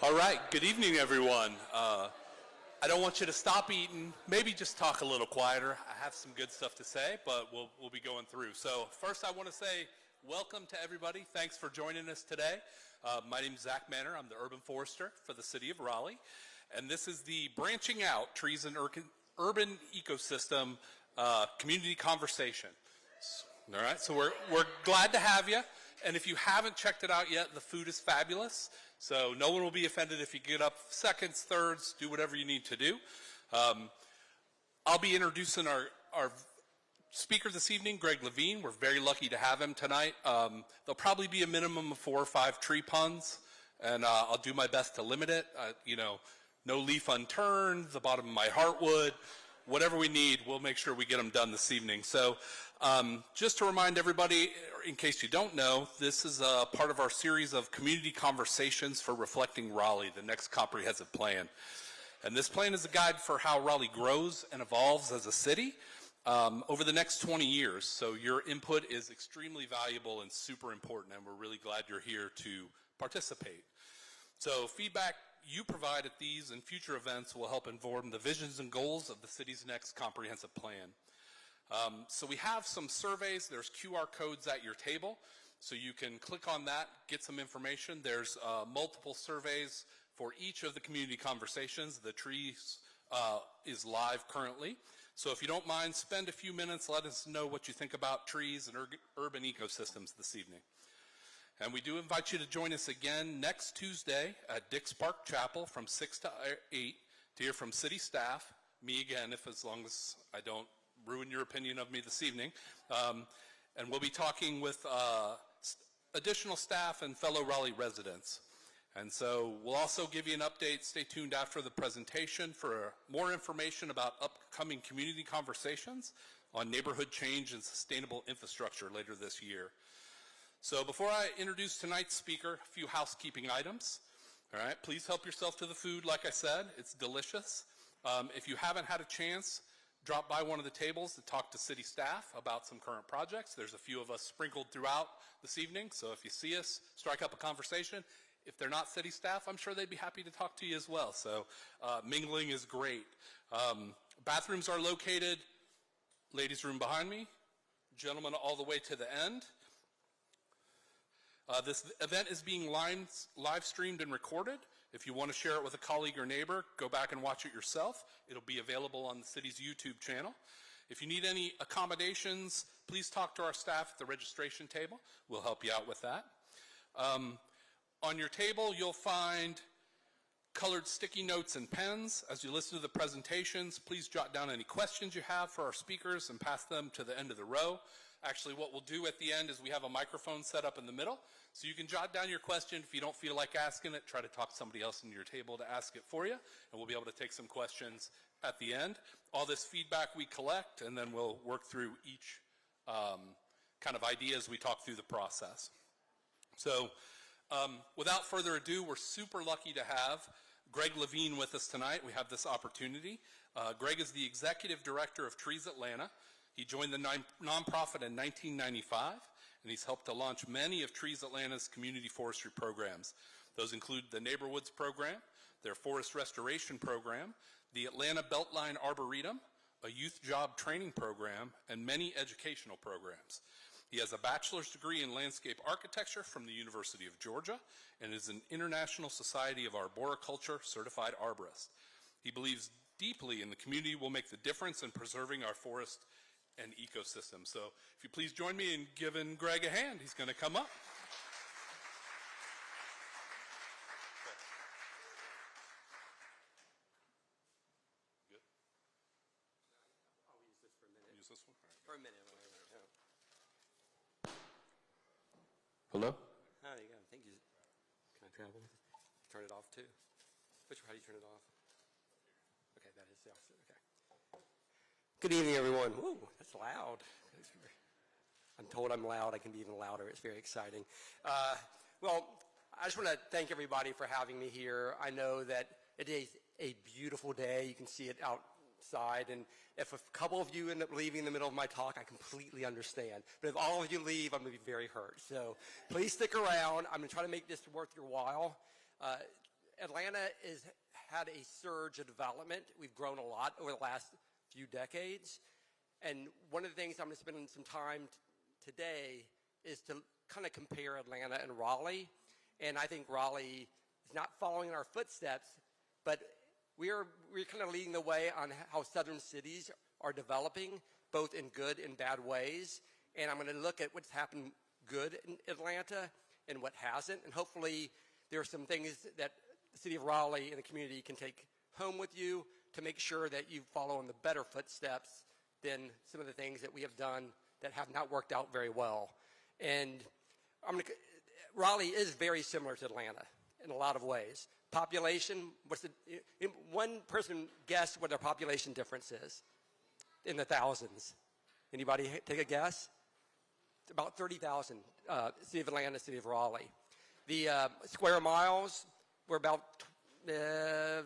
All right, good evening, everyone. I don't want you to stop eating. Maybe just talk a little quieter. I have some good stuff to say, but we'll be going through. So first, I want to say welcome to everybody. Thanks for joining us today. My name is Zach Manor. I'm the urban forester for the city of Raleigh, and this is the Branching Out Trees and Urban Ecosystem Community Conversation. All right, so we're glad to have you. And if you haven't checked it out yet, the food is fabulous. So no one will be offended if you get up seconds, thirds, do whatever you need to do. I'll be introducing our speaker this evening, Greg Levine. We're very lucky to have him tonight. There'll probably be a minimum of 4 or 5 tree puns, and I'll do my best to limit it. No leaf unturned, the bottom of my heartwood, whatever we need, we'll make sure we get them done this evening. So just to remind everybody, in case you don't know, this is a part of our series of community conversations for Reflecting Raleigh, the next comprehensive plan. And this plan is a guide for how Raleigh grows and evolves as a city over the next 20 years. So your input is extremely valuable and super important, and we're really glad you're here to participate. So feedback you provide at these and future events will help inform the visions and goals of the city's next comprehensive plan. So we have some surveys. There's QR codes at your table, so you can click on that, get some information. There's multiple surveys for each of the community conversations. The trees is live currently. So if you don't mind, spend a few minutes, let us know what you think about trees and urban ecosystems this evening. And we do invite you to join us again next Tuesday at Dix Park Chapel from 6 to 8 to hear from city staff, me again, as long as I don't ruin your opinion of me this evening. And we'll be talking with additional staff and fellow Raleigh residents. And so we'll also give you an update. Stay tuned after the presentation for more information about upcoming community conversations on neighborhood change and sustainable infrastructure later this year. So before I introduce tonight's speaker, a few housekeeping items. All right, please help yourself to the food. Like I said, it's delicious. If you haven't had a chance, drop by one of the tables to talk to city staff about some current projects. There's a few of us sprinkled throughout this evening, so if you see us, strike up a conversation. If they're not city staff, I'm sure they'd be happy to talk to you as well. So mingling is great. Bathrooms are located, ladies' room behind me, gentlemen all the way to the end. This event is being live streamed and recorded. If you want to share it with a colleague or neighbor, go back and watch it yourself. It'll be available on the city's YouTube channel. If you need any accommodations, please talk to our staff at the registration table. We'll help you out with that. On your table, you'll find colored sticky notes and pens. As you listen to the presentations, please jot down any questions you have for our speakers and pass them to the end of the row. Actually, what we'll do at the end is we have a microphone set up in the middle, so you can jot down your question. If you don't feel like asking it, try to talk somebody else in your table to ask it for you, and we'll be able to take some questions at the end. All this feedback we collect, and then we'll work through each kind of idea as we talk through the process. So without further ado, we're super lucky to have Greg Levine with us tonight. We have this opportunity. Greg is the Executive Director of Trees Atlanta. He joined the nonprofit in 1995, and he's helped to launch many of Trees Atlanta's community forestry programs. Those include the Neighborhoods program, their forest restoration program, the Atlanta Beltline Arboretum, a youth job training program, and many educational programs. He has a bachelor's degree in landscape architecture from the University of Georgia and is an International Society of Arboriculture certified arborist. He believes deeply in the community will make the difference in preserving our forest and ecosystem. So if you please join me in giving Greg a hand. He's going to come up. Good. I'll use this for a minute. Use this one? Right. For a minute. Hello? There you go. Thank you. Can I travel with it? Turn it off too? How do you turn it off? Okay, that is the opposite. Okay. Good evening, everyone. Woo, that's loud. I'm told I'm loud. I can be even louder. It's very exciting. Well, I just want to thank everybody for having me here. I know that it is a beautiful day. You can see it outside. And if a couple of you end up leaving in the middle of my talk, I completely understand. But if all of you leave, I'm going to be very hurt. So please stick around. I'm going to try to make this worth your while. Atlanta has had a surge of development. We've grown a lot over the last few decades. And one of the things I'm going to spend some time today is to kind of compare Atlanta and Raleigh. And I think Raleigh is not following in our footsteps, but we're kind of leading the way on how southern cities are developing, both in good and bad ways. And I'm going to look at what's happened good in Atlanta and what hasn't. And hopefully there are some things that the city of Raleigh and the community can take home with you to make sure that you follow in the better footsteps than some of the things that we have done that have not worked out very well. And Raleigh is very similar to Atlanta in a lot of ways. Population, one person guess what their population difference is in the thousands. Anybody take a guess? It's about 30,000, city of Atlanta, city of Raleigh. The square miles, we're about, is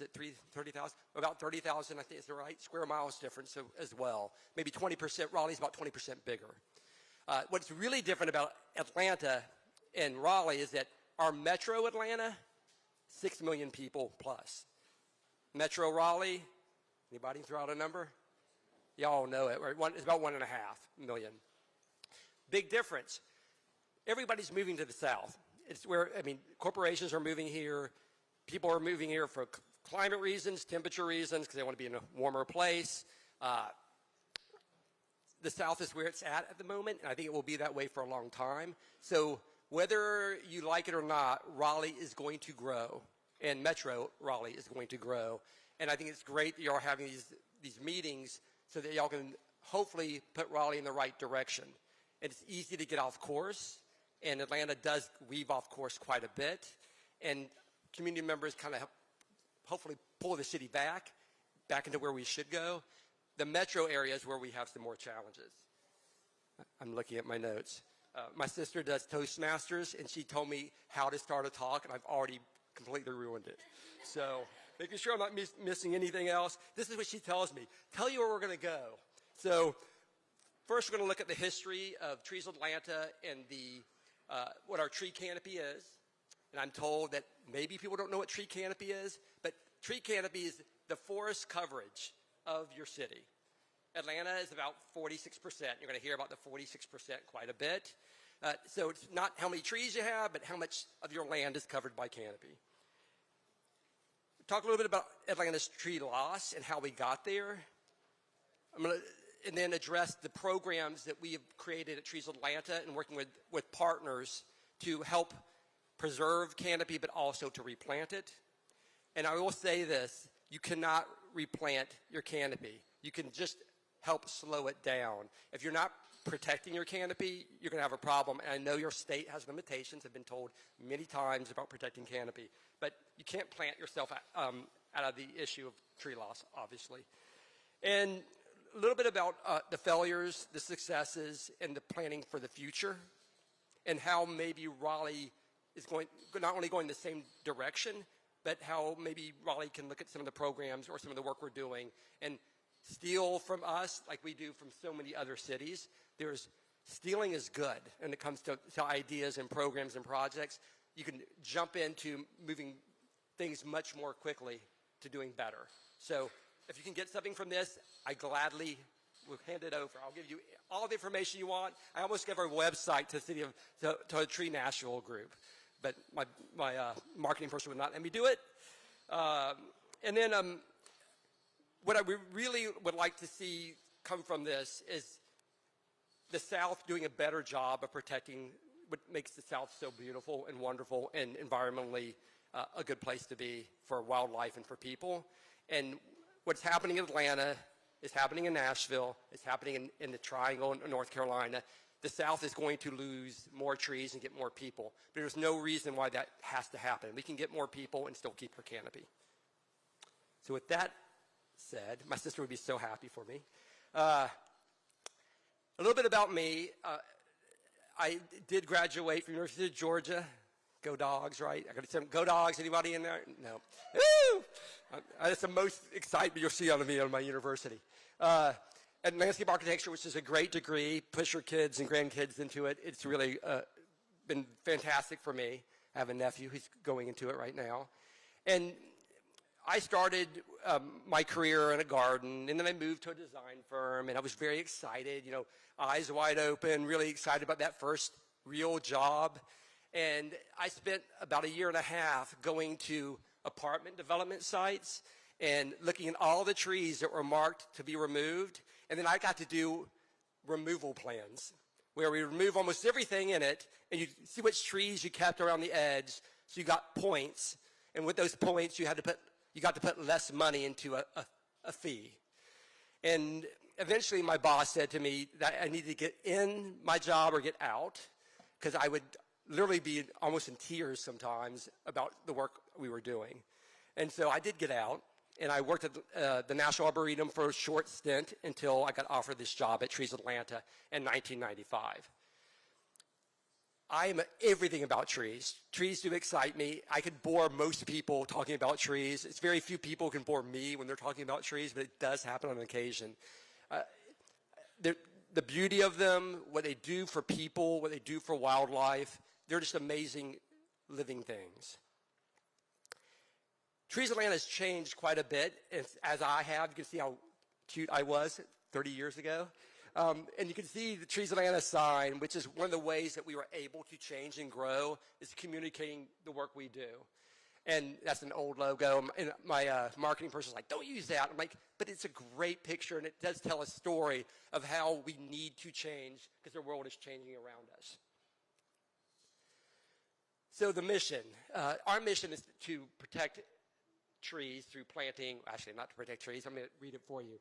it 30,000? About 30,000, I think is the right square miles difference as well. Maybe 20%, Raleigh's about 20% bigger. What's really different about Atlanta and Raleigh is that our metro Atlanta, 6 million people plus. Metro Raleigh, anybody throw out a number? Y'all know it, right? It's about 1.5 million. Big difference. Everybody's moving to the south. It's where, corporations are moving here. People are moving here for climate reasons, temperature reasons, because they want to be in a warmer place. The south is where it's at the moment, and I think it will be that way for a long time. So whether you like it or not, Raleigh is going to grow, and Metro Raleigh is going to grow. And I think it's great that y'all are having these meetings so that y'all can hopefully put Raleigh in the right direction. And it's easy to get off course, and Atlanta does weave off course quite a bit. And community members kind of hopefully pull the city back into where we should go. The metro area is where we have some more challenges. I'm looking at my notes. My sister does Toastmasters, and she told me how to start a talk, and I've already completely ruined it. So making sure I'm not missing anything else. This is what she tells me. Tell you where we're going to go. So first we're going to look at the history of Trees Atlanta and what our tree canopy is. And I'm told that maybe people don't know what tree canopy is, but tree canopy is the forest coverage of your city. Atlanta is about 46%. You're going to hear about the 46% quite a bit. So it's not how many trees you have, but how much of your land is covered by canopy. Talk a little bit about Atlanta's tree loss and how we got there. And then address the programs that we have created at Trees Atlanta and working with partners to help preserve canopy, but also to replant it. And I will say this, you cannot replant your canopy. You can just help slow it down. If you're not protecting your canopy, you're going to have a problem. And I know your state has limitations. I've been told many times about protecting canopy. But you can't plant yourself out of the issue of tree loss, obviously. And a little bit about the failures, the successes, and the planning for the future, and how maybe Raleigh is not only going the same direction, but how maybe Raleigh can look at some of the programs or some of the work we're doing and steal from us like we do from so many other cities. Stealing is good when it comes to ideas and programs and projects. You can jump into moving things much more quickly to doing better. So if you can get something from this, I gladly will hand it over. I'll give you all the information you want. I almost gave our website to the Tree Nashville group, but my marketing person would not let me do it. And then what I really would like to see come from this is the South doing a better job of protecting what makes the South so beautiful and wonderful and environmentally a good place to be for wildlife and for people. And what's happening in Atlanta is happening in Nashville. It's happening in the Triangle in North Carolina. The South is going to lose more trees and get more people. But there's no reason why that has to happen. We can get more people and still keep our canopy. So with that said, my sister would be so happy for me. A little bit about me. I did graduate from University of Georgia. Go Dogs, right? I got to say, go Dogs. Anybody in there? No. Woo! That's the most excitement you'll see out of me at my university. And landscape architecture, which is a great degree. Push your kids and grandkids into it. It's really been fantastic for me. I have a nephew who's going into it right now. And I started my career in a garden, and then I moved to a design firm, and I was very excited, you know, eyes wide open, really excited about that first real job. And I spent about 1.5 years going to apartment development sites and looking at all the trees that were marked to be removed. And then I got to do removal plans, where we remove almost everything in it, and you see which trees you kept around the edge, so you got points. And with those points, you got to put less money into a fee. And eventually my boss said to me that I needed to get in my job or get out, because I would literally be almost in tears sometimes about the work we were doing. And so I did get out, and I worked at the National Arboretum for a short stint until I got offered this job at Trees Atlanta in 1995. I am everything about trees. Trees do excite me. I could bore most people talking about trees. It's very few people can bore me when they're talking about trees, but it does happen on occasion. The beauty of them, what they do for people, what they do for wildlife, they're just amazing living things. Trees Atlanta has changed quite a bit, as I have. You can see how cute I was 30 years ago. And you can see the Trees Atlanta sign, which is one of the ways that we were able to change and grow, is communicating the work we do. And that's an old logo. And my marketing person's like, don't use that. I'm like, but it's a great picture, and it does tell a story of how we need to change because the world is changing around us. So the mission. Our mission is to protect trees through planting, actually not to protect trees, I'm going to read it for you.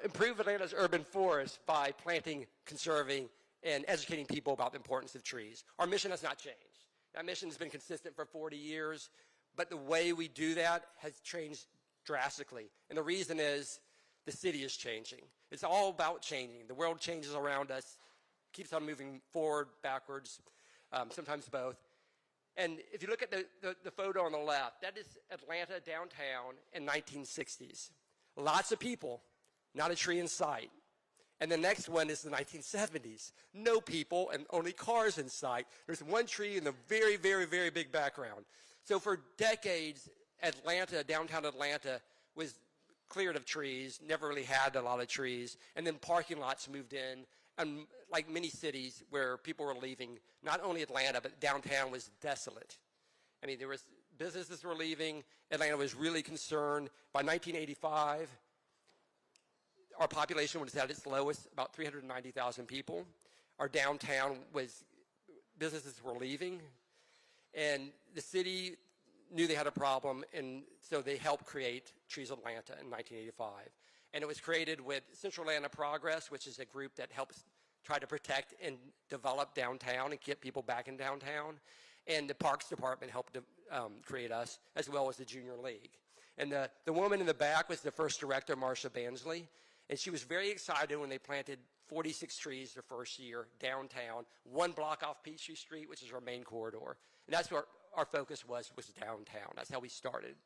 Improve Atlanta's urban forests by planting, conserving, and educating people about the importance of trees. Our mission has not changed. That mission has been consistent for 40 years, but the way we do that has changed drastically. And the reason is the city is changing. It's all about changing. The world changes around us, keeps on moving forward, backwards, sometimes both. And if you look at the photo on the left, that is Atlanta downtown in 1960s. Lots of people, not a tree in sight. And the next one is the 1970s. No people and only cars in sight. There's one tree in the very, very, very big background. So for decades, Atlanta, downtown Atlanta, was cleared of trees, never really had a lot of trees. And then parking lots moved in. And like many cities where people were leaving, not only Atlanta, but downtown was desolate. I mean, there was businesses were leaving. Atlanta was really concerned. By 1985, our population was at its lowest, about 390,000 people. Our downtown businesses were leaving. And the city knew they had a problem, and so they helped create Trees Atlanta in 1985. And it was created with Central Atlanta Progress, which is a group that helps try to protect and develop downtown and get people back in downtown. And the Parks Department helped create us, as well as the Junior League. And the woman in the back was the first director, Marcia Bansley. And she was very excited when they planted 46 trees the first year downtown, 1 block off Peachtree Street, which is our main corridor. And that's where our focus was downtown. That's how we started.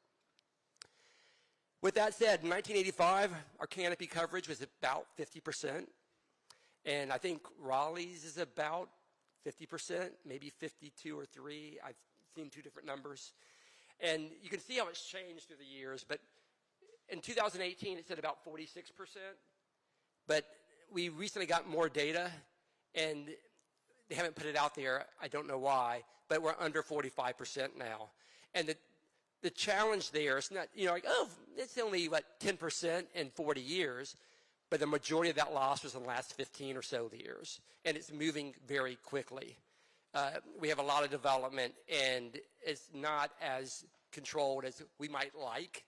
With that said, in 1985, our canopy coverage was about 50%. And I think Raleigh's is about 50%, maybe 52 or 3. I've seen 2 different numbers. And you can see how it's changed through the years. But in 2018, it's at about 46%. But we recently got more data, and they haven't put it out there. I don't know why, but we're under 45% now. And the challenge there is not, like, oh, it's only, 10% in 40 years, but the majority of that loss was in the last 15 or so years, and it's moving very quickly. We have a lot of development, and it's not as controlled as we might like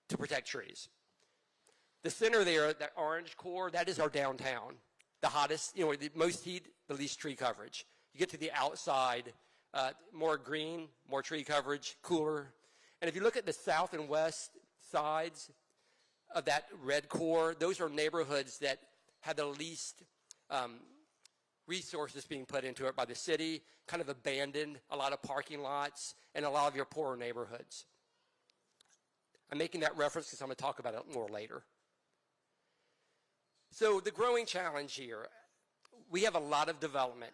to protect trees. The center there, that orange core, that is our downtown. The hottest, the most heat, the least tree coverage. You get to the outside, more green, more tree coverage, cooler. And if you look at the south and west sides of that red core, those are neighborhoods that have the least resources being put into it by the city, kind of abandoned, a lot of parking lots, and a lot of your poorer neighborhoods. I'm making that reference because I'm going to talk about it more later. So the growing challenge here, we have a lot of development.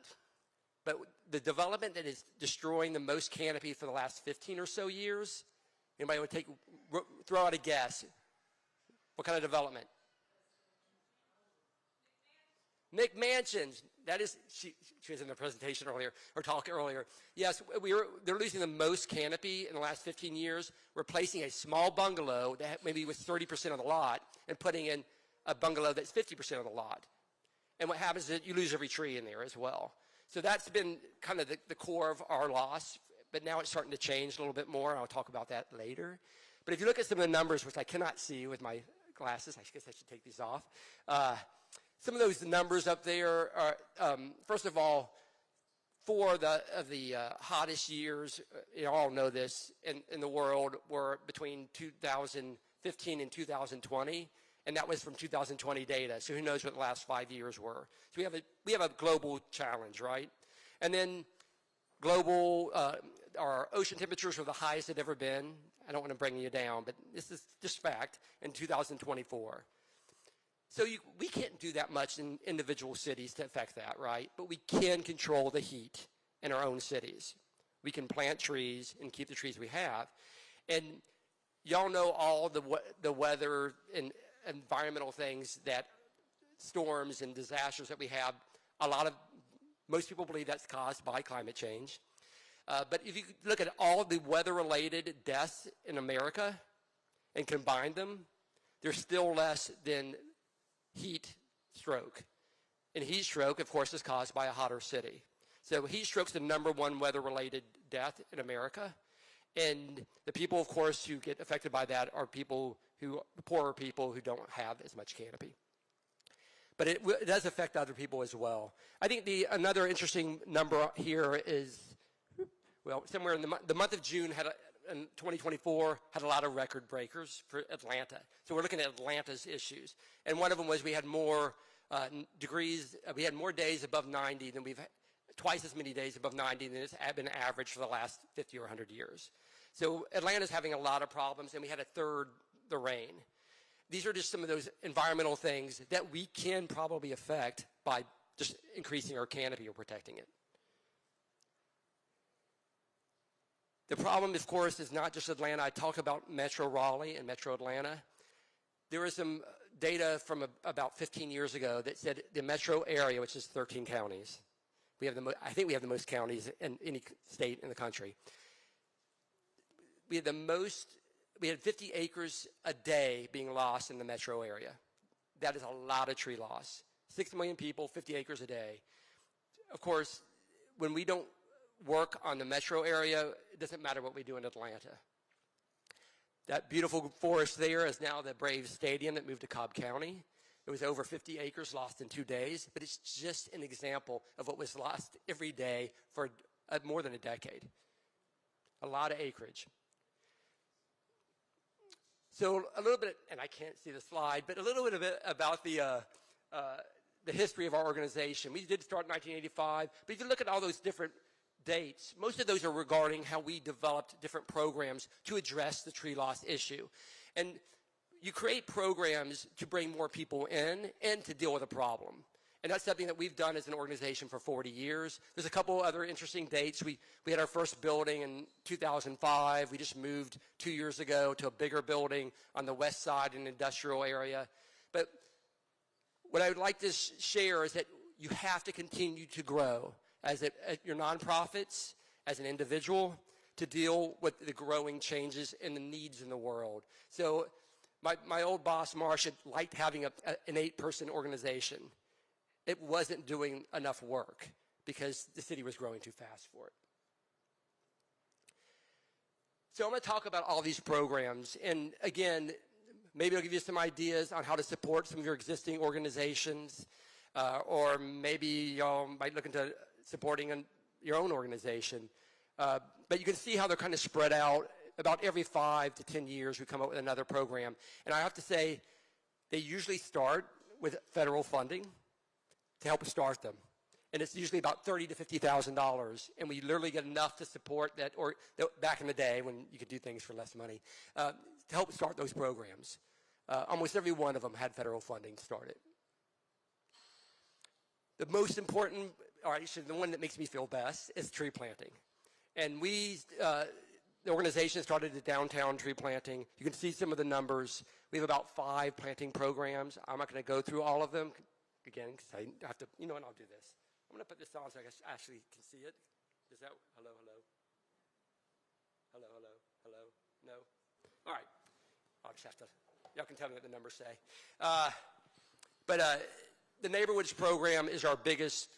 But the development that is destroying the most canopy for the last 15 or so years, anybody want to throw out a guess? What kind of development? McMansions. That is, she was in the presentation earlier, or talk earlier. Yes, they're losing the most canopy in the last 15 years, replacing a small bungalow that maybe was 30% of the lot and putting in a bungalow that's 50% of the lot. And what happens is you lose every tree in there as well. So that's been kind of the core of our loss, but now it's starting to change a little bit more, and I'll talk about that later. But if you look at some of the numbers, which I cannot see with my glasses, I guess I should take these off. Some of those numbers up there are, first of all, four of the hottest years, you all know this, in the world were between 2015 and 2020, and that was from 2020 data. So who knows what the last 5 years were? So we have a global challenge, right? And then global, our ocean temperatures were the highest they'd ever been. I don't want to bring you down, but this is just fact, in 2024. So we can't do that much in individual cities to affect that, right? But we can control the heat in our own cities. We can plant trees and keep the trees we have. And y'all know all the weather and environmental things, that storms and disasters that we have. Most people believe that's caused by climate change. But if you look at all the weather-related deaths in America and combine them, there's still less than heat stroke. And heat stroke, of course, is caused by a hotter city. So heat stroke's the #1 weather-related death in America. And the people, of course, who get affected by that are poorer people who don't have as much canopy. But it does affect other people as well. I think another interesting number here is, well, somewhere in the month of June in 2024 had a lot of record breakers for Atlanta. So we're looking at Atlanta's issues. And one of them was we had more we had more days above 90 than twice as many days above 90 than it's been average for the last 50 or 100 years. So Atlanta's having a lot of problems, and we had a third the rain. These are just some of those environmental things that we can probably affect by just increasing our canopy or protecting it. The problem, of course, is not just Atlanta. I talked about Metro Raleigh and Metro Atlanta. There was some data from about 15 years ago that said the metro area, which is 13 counties, I think we have the most counties in any state in the country. We had 50 acres a day being lost in the metro area. That is a lot of tree loss. 6 million people, 50 acres a day. Of course, when we don't work on the metro area, it doesn't matter what we do in Atlanta. That beautiful forest there is now the Braves Stadium that moved to Cobb County. It was over 50 acres lost in 2 days, but it's just an example of what was lost every day for more than a decade. A lot of acreage. So a little bit, and I can't see the slide, but a little bit about the history of our organization. We did start in 1985, but if you look at all those different dates, most of those are regarding how we developed different programs to address the tree loss issue. And you create programs to bring more people in and to deal with a problem. And that's something that we've done as an organization for 40 years. There's a couple other interesting dates. We had our first building in 2005. We just moved 2 years ago to a bigger building on the west side in an industrial area. But what I would like to share is that you have to continue to grow as your nonprofits, as an individual, to deal with the growing changes and the needs in the world. So my old boss, Marsha, liked having an 8-person organization. It wasn't doing enough work because the city was growing too fast for it. So I'm going to talk about all these programs. And again, maybe I'll give you some ideas on how to support some of your existing organizations, or maybe y'all might look into supporting your own organization. But you can see how they're kind of spread out. About every 5 to 10 years, we come up with another program. And I have to say, they usually start with federal funding to help start them. And it's usually about $30,000 to $50,000. And we literally get enough to support that, or back in the day when you could do things for less money, to help start those programs. Almost every one of them had federal funding to start it. The most important all right, so the one that makes me feel best is tree planting. And the organization started the downtown tree planting. You can see some of the numbers. We have about 5 planting programs. I'm not going to go through all of them, again, because I have to, you know what, I'll do this. I'm going to put this on so I actually can see it. Is that, hello, hello? Hello, hello, hello? No? All right. I'll just have to, y'all can tell me what the numbers say. But the Neighborhoods program is our biggest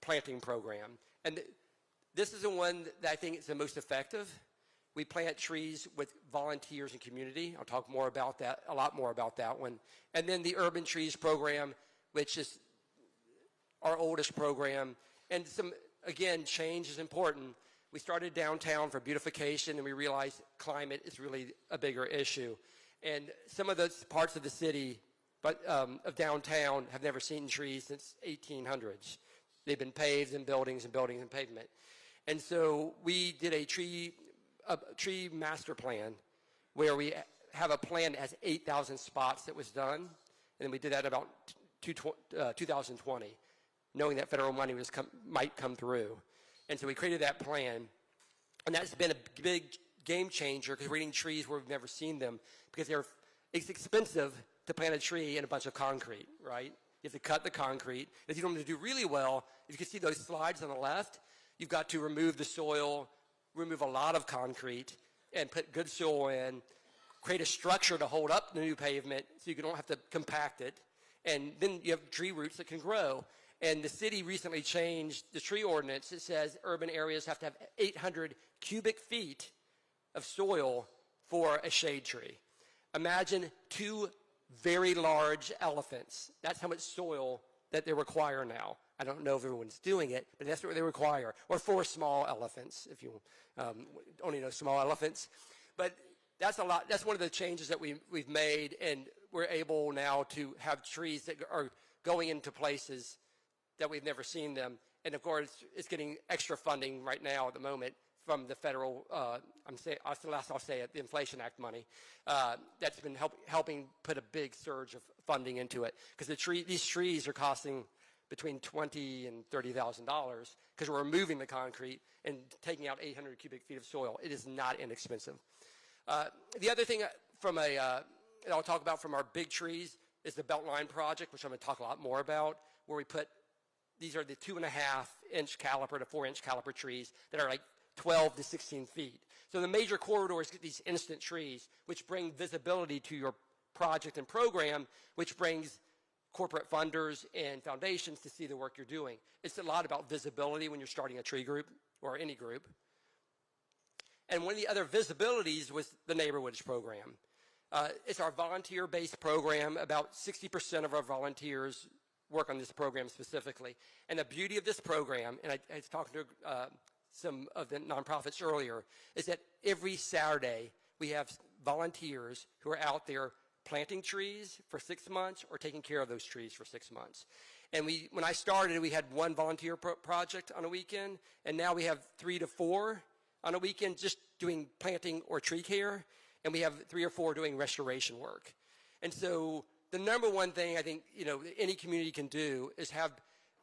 planting program. And this is the one that I think is the most effective. We plant trees with volunteers and community. I'll talk more about that, a lot more about that one. And then the Urban Trees program, which is our oldest program. And some, again, change is important. We started downtown for beautification, and we realized climate is really a bigger issue. And some of those parts of the city, of downtown, have never seen trees since 1800s. They've been paved and buildings and buildings and pavement. And so we did a tree master plan where we have a plan that has 8,000 spots that was done. And we did that about 2020, knowing that federal money might come through. And so we created that plan. And that's been a big game changer because we're eating trees where we've never seen them because it's expensive to plant a tree in a bunch of concrete, right? You have to cut the concrete. If you want to do really well, if you can see those slides on the left, you've got to remove the soil, remove a lot of concrete, and put good soil in, create a structure to hold up the new pavement so you don't have to compact it, and then you have tree roots that can grow. And the city recently changed the tree ordinance. It says urban areas have to have 800 cubic feet of soil for a shade tree. Imagine 2 very large elephants. That's how much soil that they require now. I don't know if everyone's doing it, but that's what they require. Or 4 small elephants, if you only know small elephants. But that's a lot. That's one of the changes that we've made, and we're able now to have trees that are going into places that we've never seen them. And of course, it's getting extra funding right now at the moment from the federal, I'll say it, the Inflation Act money. That's been helping put a big surge of funding into it. Because these trees are costing between $20,000 and $30,000 because we're removing the concrete and taking out 800 cubic feet of soil. It is not inexpensive. The other thing that I'll talk about from our big trees is the Beltline project, which I'm going to talk a lot more about, where we put, these are the 2.5-inch caliper to 4-inch caliper trees that are like 12 to 16 feet. So the major corridors get these instant trees, which bring visibility to your project and program, which brings corporate funders and foundations to see the work you're doing. It's a lot about visibility when you're starting a tree group or any group. And one of the other visibilities was the Neighborhoods program. It's our volunteer-based program. About 60% of our volunteers work on this program specifically. And the beauty of this program, and I was talking to some of the nonprofits earlier, is that every Saturday we have volunteers who are out there planting trees for 6 months or taking care of those trees for 6 months. And when I started, we had 1 volunteer project on a weekend, and now we have 3 to 4 on a weekend just doing planting or tree care, and we have 3 or 4 doing restoration work. And so the number one thing I think any community can do is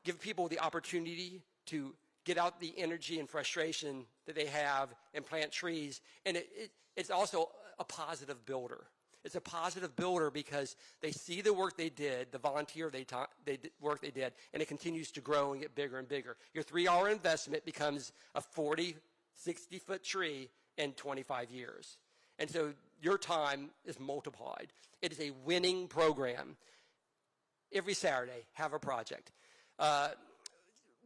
give people the opportunity to get out the energy and frustration that they have and plant trees. And it's also a positive builder. It's a positive builder because they see the work they did, the volunteer work they did, and it continues to grow and get bigger and bigger. Your 3-hour investment becomes a 40, 60-foot tree in 25 years. And so your time is multiplied. It is a winning program. Every Saturday, have a project.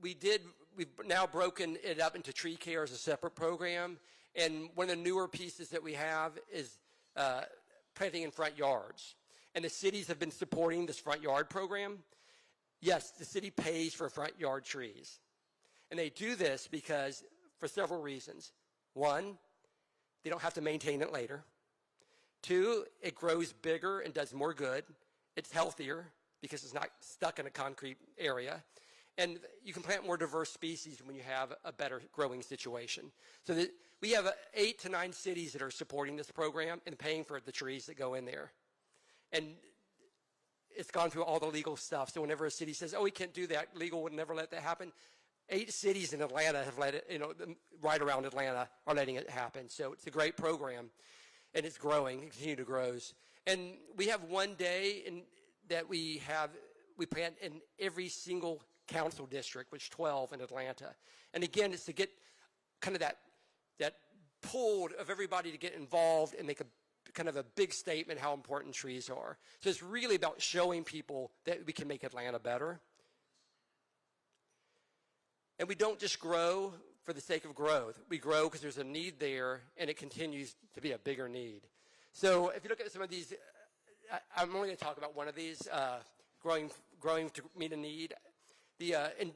We've now broken it up into tree care as a separate program. And one of the newer pieces that we have is planting in front yards. And the cities have been supporting this front yard program. Yes, the city pays for front yard trees. And they do this because for several reasons. 1, they don't have to maintain it later. 2, it grows bigger and does more good. It's healthier because it's not stuck in a concrete area. And you can plant more diverse species when you have a better growing situation. So we have 8 to 9 cities that are supporting this program and paying for the trees that go in there. And it's gone through all the legal stuff. So whenever a city says, oh, we can't do that, legal would never let that happen, 8 cities in Atlanta have let it, right around Atlanta are letting it happen. So it's a great program, and it's growing, it continues to grow. And we have one day that we plant in every single council district, which is 12 in Atlanta. And again, it's to get kind of that pull of everybody to get involved and make a kind of a big statement how important trees are. So it's really about showing people that we can make Atlanta better. And we don't just grow for the sake of growth. We grow because there's a need there, and it continues to be a bigger need. So if you look at some of these, I'm only going to talk about one of these, growing to meet a need. In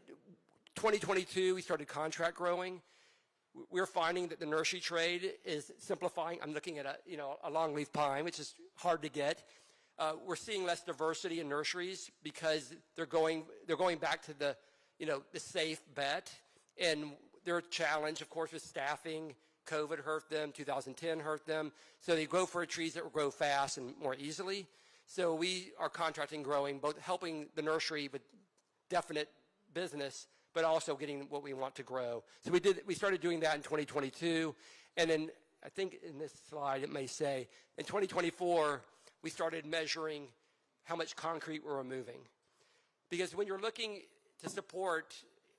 2022, we started contract growing. We're finding that the nursery trade is simplifying. I'm looking at a longleaf pine, which is hard to get. We're seeing less diversity in nurseries because they're going back to the safe bet, and their challenge, of course, with staffing. COVID hurt them, 2010 hurt them, so they go for trees that will grow fast and more easily. So we are contracting growing, both helping the nursery with definite business, but also getting what we want to grow. So we started doing that in 2022, and then I think in this slide it may say, in 2024, we started measuring how much concrete we're removing. Because when you're looking to support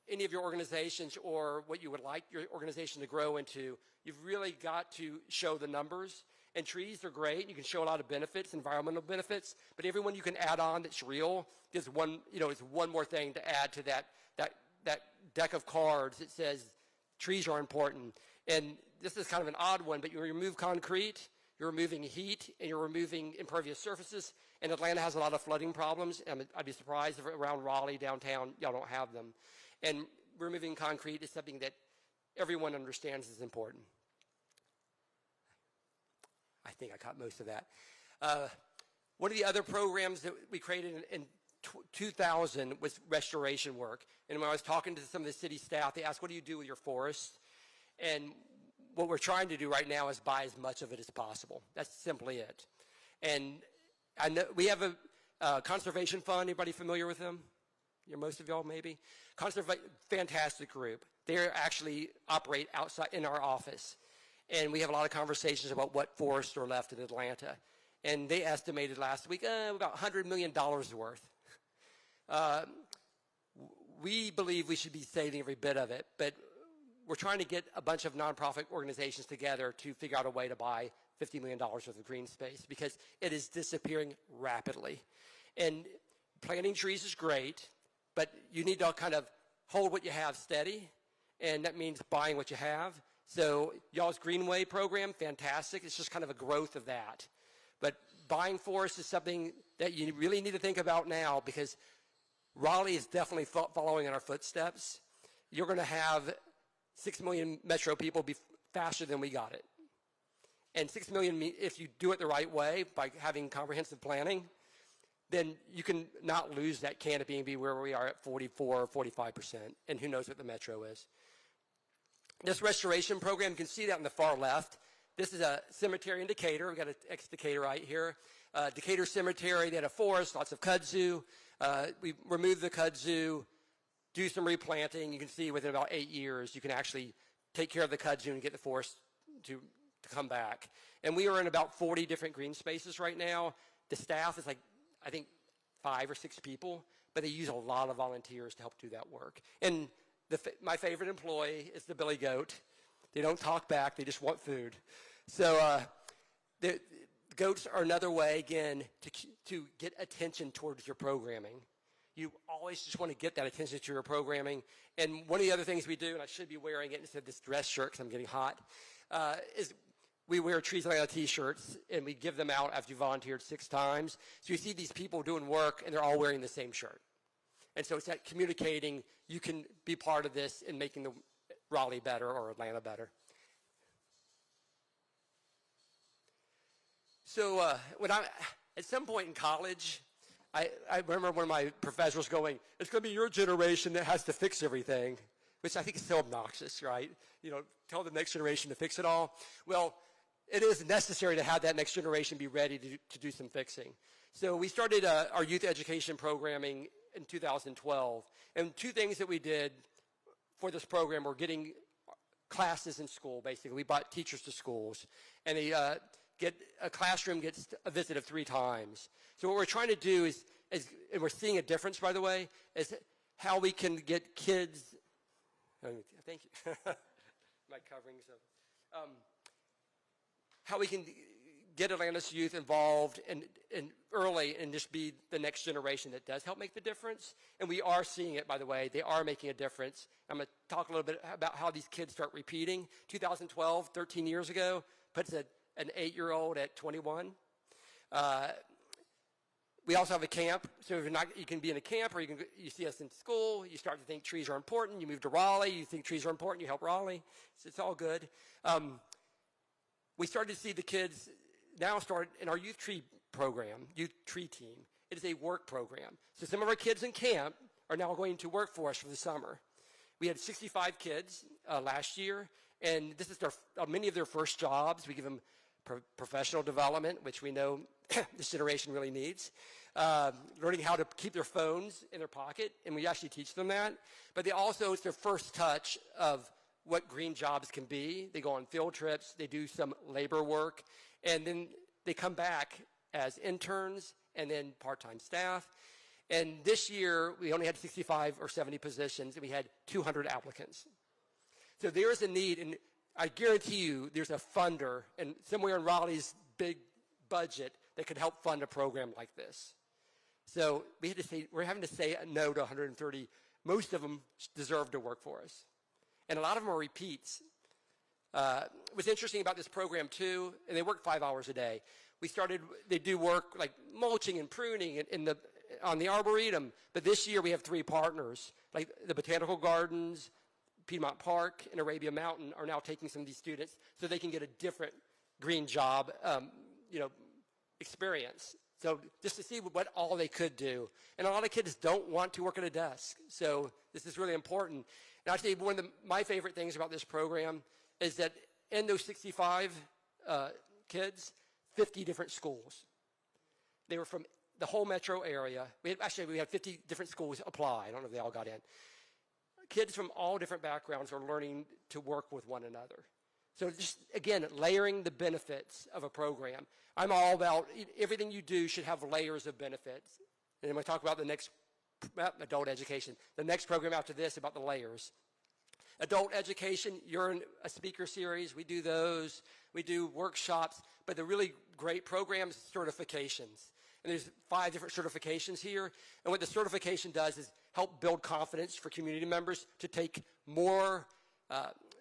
any of your organizations or what you would like your organization to grow into, you've really got to show the numbers. And trees are great. You can show a lot of benefits, environmental benefits, but everyone you can add on that's real is one more thing to add to that deck of cards that says trees are important. And this is kind of an odd one, but you remove concrete, you're removing heat, and you're removing impervious surfaces. And Atlanta has a lot of flooding problems. I'd be surprised if around Raleigh, downtown, y'all don't have them. And removing concrete is something that everyone understands is important. I think I caught most of that. One of the other programs that we created in 2000 was restoration work. And when I was talking to some of the city staff, they asked, what do you do with your forests? And what we're trying to do right now is buy as much of it as possible. That's simply it. And I know we have a conservation fund. Anybody familiar with them? Most of y'all maybe. Fantastic group. They actually operate outside in our office. And we have a lot of conversations about what forests are left in Atlanta. And they estimated last week about $100 million worth. We believe we should be saving every bit of it, but we're trying to get a bunch of nonprofit organizations together to figure out a way to buy $50 million worth of green space because it is disappearing rapidly. And planting trees is great, but you need to kind of hold what you have steady, and that means buying what you have. So y'all's Greenway program, fantastic. It's just kind of a growth of that. But buying forests is something that you really need to think about now because Raleigh is definitely following in our footsteps. You're going to have 6 million metro people be faster than we got it. And 6 million, if you do it the right way by having comprehensive planning, then you can not lose that canopy and be where we are at 44 or 45%. And who knows what the metro is. This restoration program, you can see that on the far left. This is a cemetery in Decatur. We've got an ex-Decatur right here. Decatur Cemetery, they had a forest, lots of kudzu. We removed the kudzu, do some replanting. You can see within about 8 years, you can actually take care of the kudzu and get the forest to come back. And we are in about 40 different green spaces right now. The staff is like, I think, 5 or 6 people, but they use a lot of volunteers to help do that work. And my favorite employee is the billy goat. They don't talk back, they just want food. So the goats are another way, again, to get attention towards your programming. You always just want to get that attention to your programming. And one of the other things we do, and I should be wearing it instead of this dress shirt because I'm getting hot, is we wear Trees Atlanta t-shirts, and we give them out after you volunteered 6 times. So you see these people doing work, and they're all wearing the same shirt. And so it's that communicating, you can be part of this in making the Raleigh better or Atlanta better. So at some point in college, I remember one of my professors going, it's going to be your generation that has to fix everything, which I think is so obnoxious, right? Tell the next generation to fix it all. Well, it is necessary to have that next generation be ready to do some fixing. So we started our youth education programming in 2012. And 2 things that we did for this program, we're getting classes in school, basically. We brought teachers to schools, and they a classroom gets a visit of 3 times. So what we're trying to do is, and we're seeing a difference, by the way, is how we can get kids, thank you, my covering, so, how we can get Atlanta's youth involved and early and just be the next generation that does help make the difference. And we are seeing it, by the way. They are making a difference. I'm going to talk a little bit about how these kids start repeating. 2012, 13 years ago, puts an 8-year-old at 21. We also have a camp. So if you can be in a camp, or you see us in school, you start to think trees are important. You move to Raleigh, you think trees are important, you help Raleigh. So it's all good. We started to see the kids now start in our youth tree program, youth tree team. It is a work program. So some of our kids in camp are now going to work for us for the summer. We had 65 kids last year, and this is many of their first jobs. We give them professional development, which we know this generation really needs. Learning how to keep their phones in their pocket, and we actually teach them that. But it's their first touch of what green jobs can be. They go on field trips, they do some labor work, and then they come back as interns and then part-time staff. And this year, we only had 65 or 70 positions, and we had 200 applicants. So there is a need, and I guarantee you there's a funder and somewhere in Raleigh's big budget that could help fund a program like this. So we're having to say no to 130. Most of them deserve to work for us. And a lot of them are repeats. What's interesting about this program, too, and they work 5 hours a day. They do work like mulching and pruning on the Arboretum. But this year we have 3 partners, like the Botanical Gardens, Piedmont Park, and Arabia Mountain are now taking some of these students so they can get a different green job, experience. So just to see what all they could do. And a lot of kids don't want to work at a desk. So this is really important. And actually, one of my favorite things about this program is that in those 65 kids, 50 different schools. They were from the whole metro area. We had 50 different schools apply. I don't know if they all got in. Kids from all different backgrounds are learning to work with one another. So just, again, layering the benefits of a program. I'm all about everything you do should have layers of benefits. And then we'll talk about the next adult education. The next program after this about the layers. Adult education, you're in a speaker series. We do those. We do workshops. But the really great programs, certifications. And there's 5 different certifications here. And what the certification does is help build confidence for community members to take more,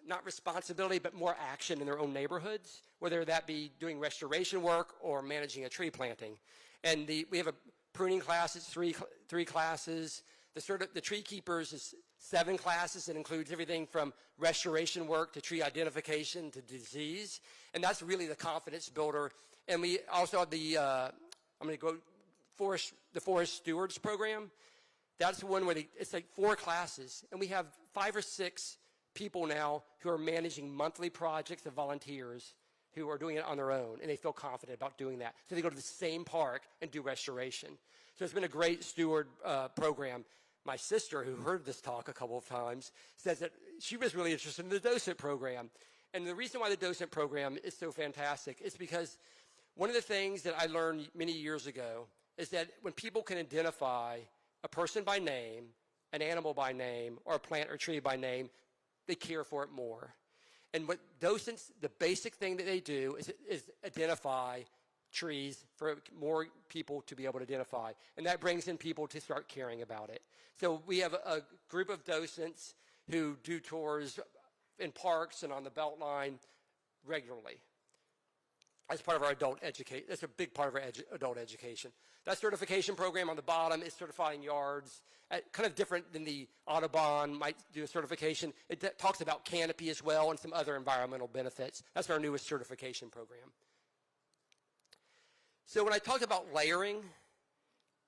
not responsibility, but more action in their own neighborhoods, whether that be doing restoration work or managing a tree planting. And we have a pruning class, it's 3 classes. The tree keepers is 7 classes. It includes everything from restoration work to tree identification to disease. And that's really the confidence builder. And we also have I'm going to go the Forest Stewards program. That's the one where it's like 4 classes. And we have 5 or 6 people now who are managing monthly projects of volunteers who are doing it on their own, and they feel confident about doing that. So they go to the same park and do restoration. So it's been a great steward program. My sister, who heard this talk a couple of times, says that she was really interested in the docent program. And the reason why the docent program is so fantastic is because one of the things that I learned many years ago is that when people can identify a person by name, an animal by name, or a plant or tree by name, they care for it more. And what docents, the basic thing that they do is identify trees for more people to be able to identify. And that brings in people to start caring about it. So we have a group of docents who do tours in parks and on the Beltline regularly. As part of our adult education. That's a big part of our adult education. That certification program on the bottom is certifying yards, kind of different than the Audubon might do a certification. It talks about canopy as well and some other environmental benefits. That's our newest certification program. So when I talked about layering,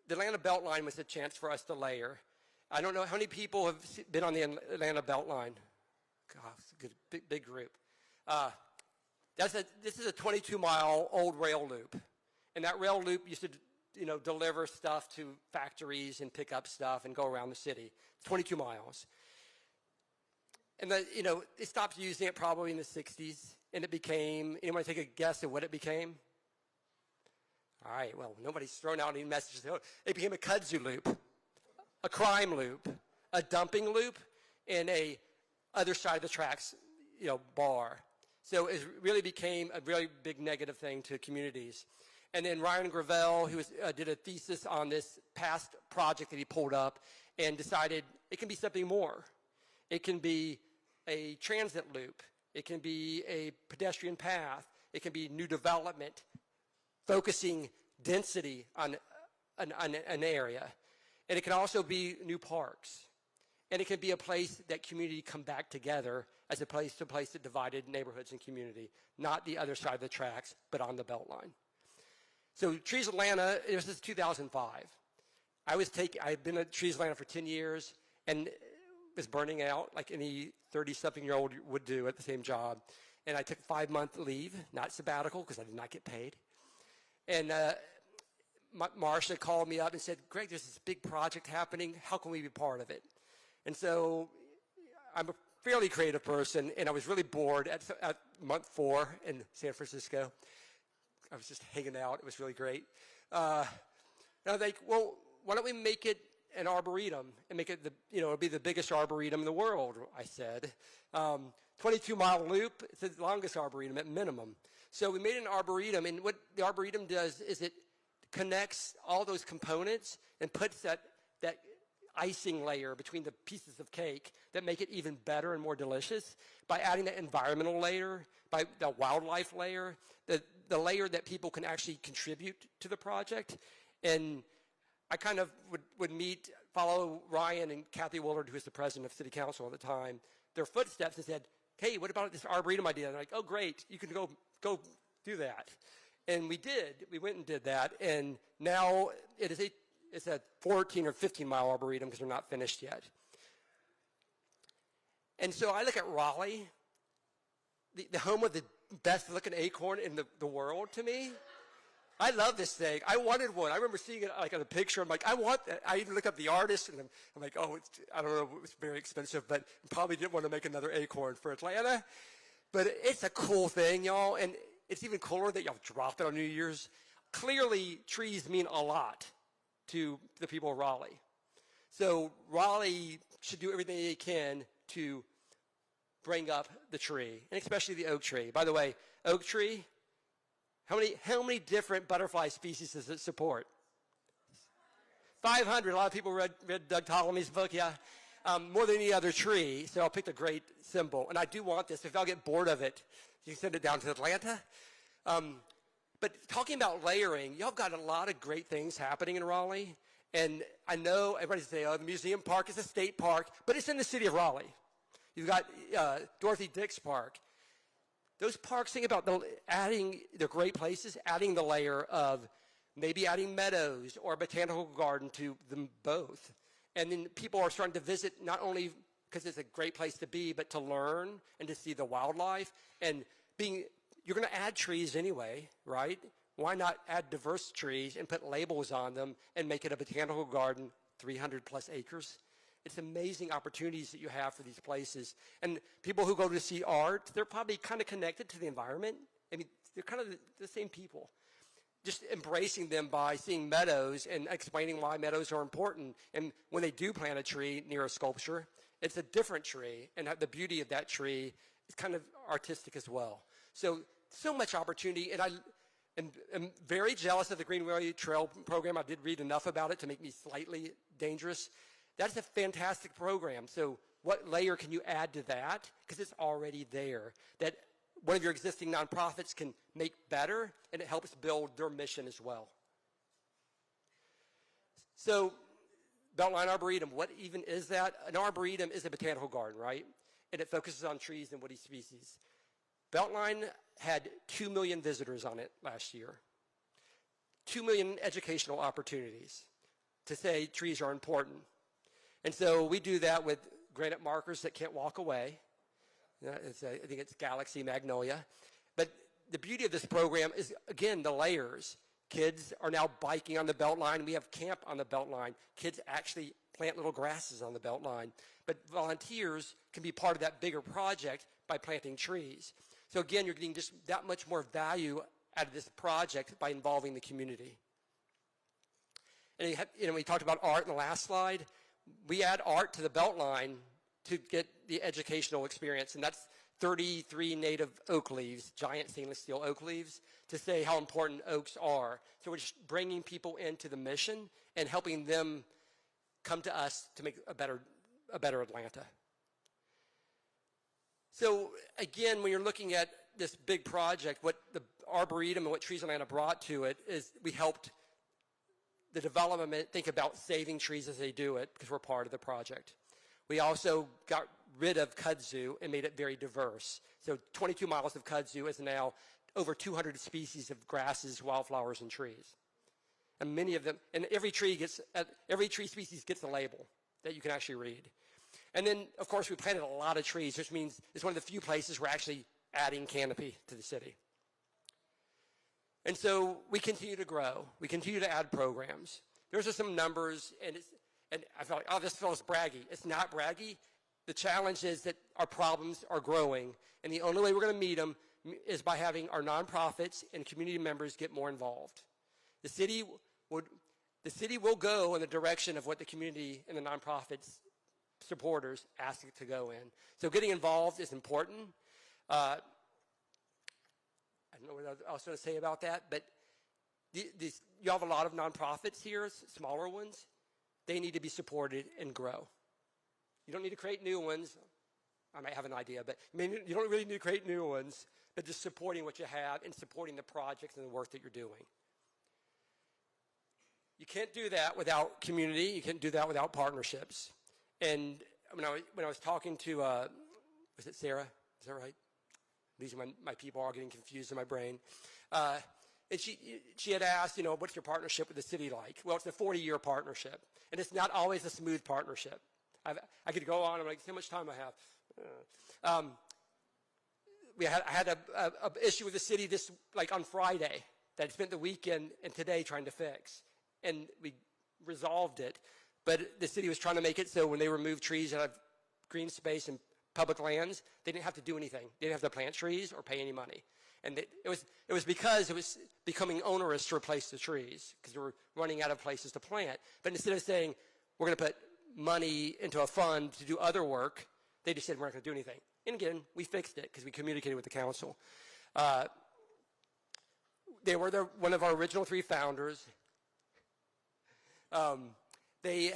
the Atlanta Beltline was a chance for us to layer. I don't know how many people have been on the Atlanta Beltline. God, it's a good, big group. This is a 22-mile old rail loop. And that rail loop used to deliver stuff to factories and pick up stuff and go around the city. It's 22 miles. And they stopped using it probably in the 60s, and it became, anyone take a guess at what it became? All right, well, nobody's thrown out any messages. It became a kudzu loop, a crime loop, a dumping loop, and a other side of the tracks, bar. So it really became a really big negative thing to communities. And then Ryan Gravel, who did a thesis on this past project that he pulled up, and decided it can be something more. It can be a transit loop. It can be a pedestrian path. It can be new development, focusing density on an area. And it can also be new parks. And it can be a place that community come back together as a place that divided neighborhoods and community, not the other side of the tracks, but on the Beltline. So Trees Atlanta, this is 2005. I've been at Trees Atlanta for 10 years and was burning out like any 30-something-year-old would do at the same job. And I took 5-month leave, not sabbatical, because I did not get paid. And Marcia called me up and said, Greg, there's this big project happening. How can we be part of it? And so I'm a fairly creative person, and I was really bored at month 4 in San Francisco. I was just hanging out. It was really great. And I was like, well, why don't we make it an arboretum and make it it'll be the biggest arboretum in the world, I said. 22-mile loop, it's the longest arboretum at minimum. So we made an arboretum, and what the arboretum does is it connects all those components and puts that icing layer between the pieces of cake that make it even better and more delicious by adding the environmental layer, by the wildlife layer, the layer that people can actually contribute to the project. And I kind of would follow Ryan and Kathy Willard, who was the president of City Council at the time, their footsteps and said, hey, what about this arboretum idea? And they're like, oh, great, you can go do that. And we did. We went and did that. And now it's a 14 or 15-mile arboretum because we're not finished yet. And so I look at Raleigh, the home of the best-looking acorn in the world to me. I love this thing. I wanted one. I remember seeing it like on a picture. I'm like, I want that. I even looked up the artist, and I'm like, oh, I don't know, it's very expensive, but probably didn't want to make another acorn for Atlanta. But it's a cool thing, y'all, and it's even cooler that y'all dropped it on New Year's. Clearly, trees mean a lot to the people of Raleigh. So Raleigh should do everything they can to bring up the tree, and especially the oak tree. By the way, oak tree, how many different butterfly species does it support? 500. A lot of people read Doug Ptolemy's book, yeah. More than any other tree, so I'll pick a great symbol. And I do want this. If y'all get bored of it, you can send it down to Atlanta. But talking about layering, y'all got a lot of great things happening in Raleigh. And I know everybody say, oh, the museum park is a state park, but it's in the city of Raleigh. You've got Dorothy Dix Park. Those parks, think about they're great places, adding the layer of maybe adding meadows or a botanical garden to them both. And then people are starting to visit not only because it's a great place to be, but to learn and to see the wildlife. And you're going to add trees anyway, right? Why not add diverse trees and put labels on them and make it a botanical garden, 300 plus acres? It's amazing opportunities that you have for these places. And people who go to see art, they're probably kind of connected to the environment. I mean, they're kind of the same people. Just embracing them by seeing meadows and explaining why meadows are important. And when they do plant a tree near a sculpture, it's a different tree. And the beauty of that tree is kind of artistic as well. So much opportunity. And I am very jealous of the Greenway Trail program. I did read enough about it to make me slightly dangerous. That's a fantastic program. So what layer can you add to that? Because it's already there. That one of your existing nonprofits can make better, and it helps build their mission as well. So Beltline Arboretum, what even is that? An arboretum is a botanical garden, right? And it focuses on trees and woody species. Beltline had 2 million visitors on it last year. 2 million educational opportunities to say trees are important. And so we do that with granite markers that can't walk away. I think it's Galaxy Magnolia. But the beauty of this program is, again, the layers. Kids are now biking on the Beltline. We have camp on the Beltline. Kids actually plant little grasses on the Beltline. But volunteers can be part of that bigger project by planting trees. So again, you're getting just that much more value out of this project by involving the community. And we talked about art in the last slide. We add art to the Beltline to get the educational experience, and that's 33 native oak leaves, giant stainless steel oak leaves, to say how important oaks are. So we're just bringing people into the mission and helping them come to us to make a better Atlanta. So again, when you're looking at this big project, what the Arboretum and what Trees Atlanta brought to it is we helped the development think about saving trees as they do it, because we're part of the project. We also got rid of kudzu and made it very diverse. So 22 miles of kudzu is now over 200 species of grasses, wildflowers, and trees. And many of them, and every tree species gets a label that you can actually read. And then, of course, we planted a lot of trees, which means it's one of the few places we're actually adding canopy to the city. And so we continue to grow. We continue to add programs. There's just some numbers, and I felt like, oh, this feels braggy. It's not braggy. The challenge is that our problems are growing, and the only way we're going to meet them is by having our nonprofits and community members get more involved. The city will go in the direction of what the community and the nonprofits supporters ask it to go in. So getting involved is important. I don't know what else to say about that, but you have a lot of nonprofits here, smaller ones. They need to be supported and grow. You don't need to create new ones. I might have an idea, but you don't really need to create new ones, but just supporting what you have and supporting the projects and the work that you're doing. You can't do that without community. You can't do that without partnerships. And when I was talking to, was it Sarah? Is that right? These are my people are getting confused in my brain. And she had asked, what's your partnership with the city like? Well, it's a 40-year partnership, and it's not always a smooth partnership. I could go on. I'm like, how much time I have? I had a issue with the city on Friday that I spent the weekend and today trying to fix, and we resolved it. But the city was trying to make it so when they removed trees out of green space and public lands, they didn't have to do anything. They didn't have to plant trees or pay any money. And it was because it was becoming onerous to replace the trees because they were running out of places to plant. But instead of saying, we're going to put money into a fund to do other work, they just said, we're not going to do anything. And again, we fixed it because we communicated with the council. They were one of our original 3 founders. They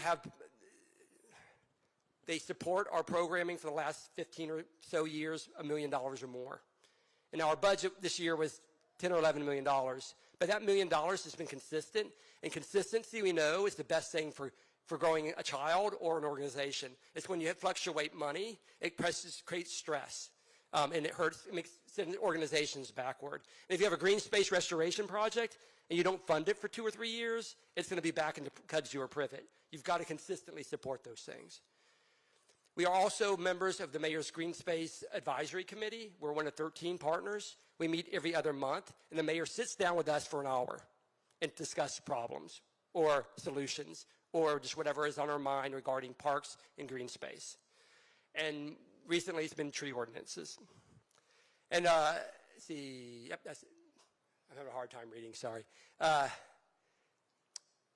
support our programming for the last 15 or so years, $1 million or more. And our budget this year was $10 or $11 million. But that $1 million has been consistent. And consistency, we know, is the best thing for growing a child or an organization. It's when you fluctuate money, it creates stress. And it makes organizations backward. And if you have a green space restoration project and you don't fund it for 2 or 3 years, it's going to be back into kudzu or privet. You've got to consistently support those things. We are also members of the Mayor's Green Space Advisory Committee. We're one of 13 partners. We meet every other month, and the mayor sits down with us for an hour and discuss problems or solutions or just whatever is on our mind regarding parks and green space. And recently it's been tree ordinances. And I'm having a hard time reading, sorry.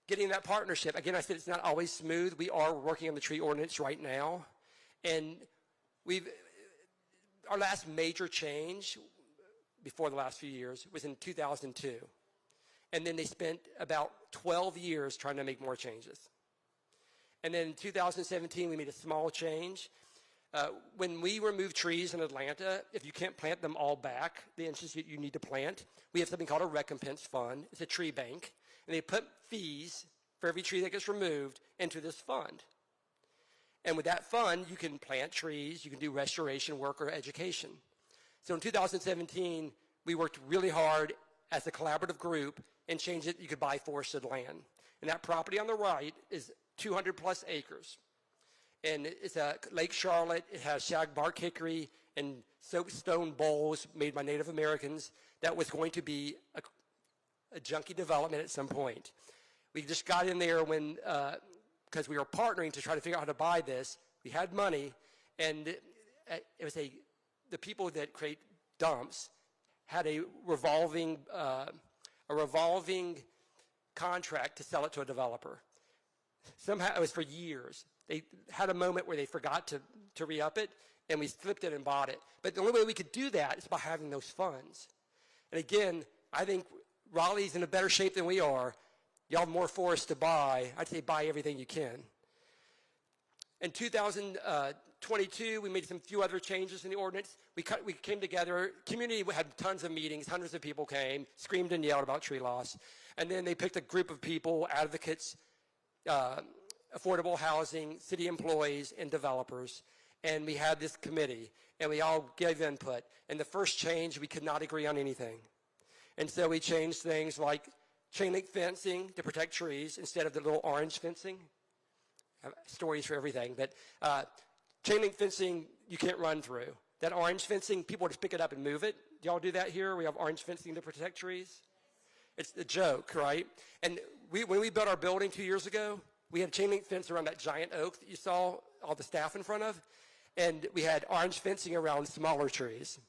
Getting that partnership, again, I said it's not always smooth. We are working on the tree ordinance right now. And our last major change before the last few years was in 2002. And then they spent about 12 years trying to make more changes. And then in 2017, we made a small change. When we remove trees in Atlanta, if you can't plant them all back, the inches that you need to plant, we have something called a recompense fund. It's a tree bank. And they put fees for every tree that gets removed into this fund. And with that fund, you can plant trees, you can do restoration work or education. So in 2017, we worked really hard as a collaborative group and changed it. You could buy forested land. And that property on the right is 200 plus acres. And it's a Lake Charlotte. It has shagbark hickory and soapstone bowls made by Native Americans. That was going to be a junky development at some point. We just got in there when because we were partnering to try to figure out how to buy this. We had money, and it was the people that create dumps had a revolving contract to sell it to a developer. Somehow, it was for years. They had a moment where they forgot to re-up it, and we flipped it and bought it. But the only way we could do that is by having those funds. And again, I think Raleigh's in a better shape than we are. Y'all have more forest to buy. I'd say buy everything you can. In 2022, we made some few other changes in the ordinance. We came together. Community had tons of meetings. Hundreds of people came, screamed and yelled about tree loss. And then they picked a group of people, advocates, affordable housing, city employees, and developers. And we had this committee, and we all gave input. And the first change, we could not agree on anything. And so we changed things like chain link fencing to protect trees instead of the little orange fencing. I have stories for everything, but chain link fencing you can't run through. That orange fencing, people just pick it up and move it. Do y'all do that here? We have orange fencing to protect trees. It's a joke, right? And when we built our building 2 years ago, we had a chain link fence around that giant oak that you saw all the staff in front of, and we had orange fencing around smaller trees.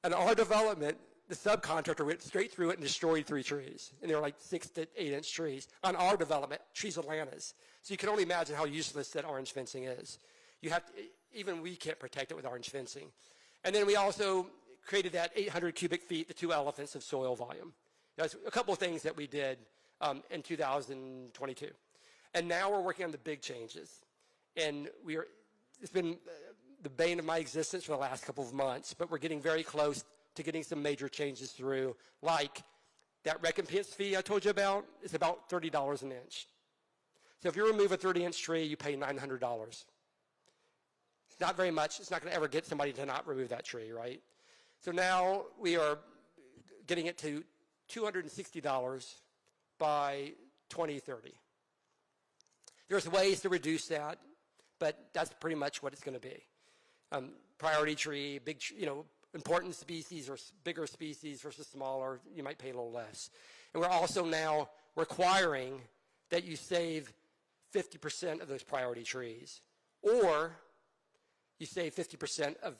And our development, the subcontractor went straight through it and destroyed 3 trees. And they were like 6 to 8 inch trees. On our development, trees Atlantis. So you can only imagine how useless that orange fencing is. You have to, even we can't protect it with orange fencing. And then we also created that 800 cubic feet, the 2 elephants of soil volume. That's a couple of things that we did in 2022. And now we're working on the big changes. And it's been the bane of my existence for the last couple of months, but we're getting very close to getting some major changes through, like that recompense fee I told you about is about $30 an inch. So if you remove a 30-inch tree, you pay $900. Not very much. It's not going to ever get somebody to not remove that tree, right? So now we are getting it to $260 by 2030. There's ways to reduce that, but that's pretty much what it's going to be. Priority tree, big, important species or bigger species versus smaller, you might pay a little less. And we're also now requiring that you save 50% of those priority trees, or you save 50% of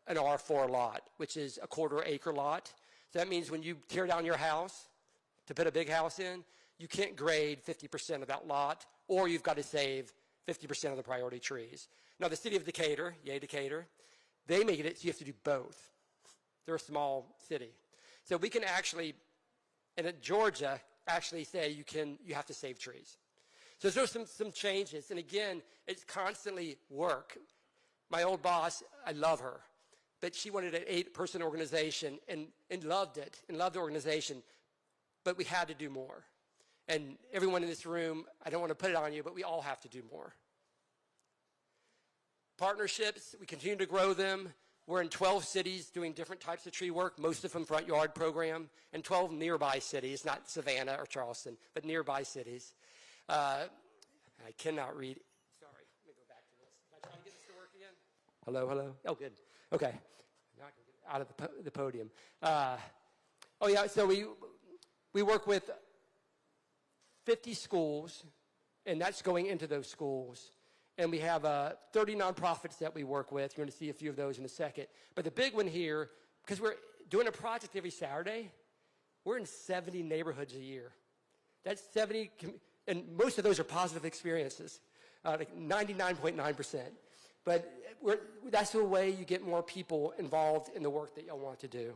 an R4 lot, which is a 1/4 acre lot. So that means when you tear down your house to put a big house in, you can't grade 50% of that lot, or you've got to save 50% of the priority trees. Now, the city of Decatur, yay Decatur, they make it so you have to do both. They're a small city. So we can actually, and in Georgia, actually say you have to save trees. So there's some changes. And again, it's constantly work. My old boss, I love her, but she wanted an 8-person organization and loved it, and loved the organization, but we had to do more. And everyone in this room, I don't want to put it on you, but we all have to do more. Partnerships, we continue to grow them. We're in 12 cities doing different types of tree work, most of them front yard program, and 12 nearby cities, not Savannah or Charleston, but nearby cities. I cannot read. Sorry, let me go back to this. Can I try to get this to work again? Hello, hello? Oh, good. Okay. Now I can get out of the podium. So we work with 50 schools, and that's going into those schools. And we have 30 nonprofits that we work with. You're going to see a few of those in a second. But the big one here, because we're doing a project every Saturday, we're in 70 neighborhoods a year. That's 70, and most of those are positive experiences, like 99.9%. But that's the way you get more people involved in the work that y'all want to do.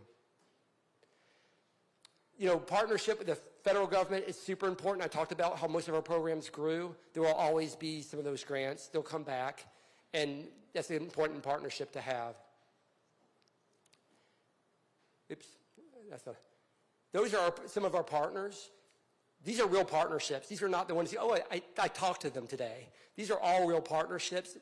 Partnership with the federal government is super important. I talked about how most of our programs grew. There will always be some of those grants. They'll come back, and that's an important partnership to have. Oops, those are some of our partners. These are real partnerships. These are not the ones, I talked to them today. These are all real partnerships.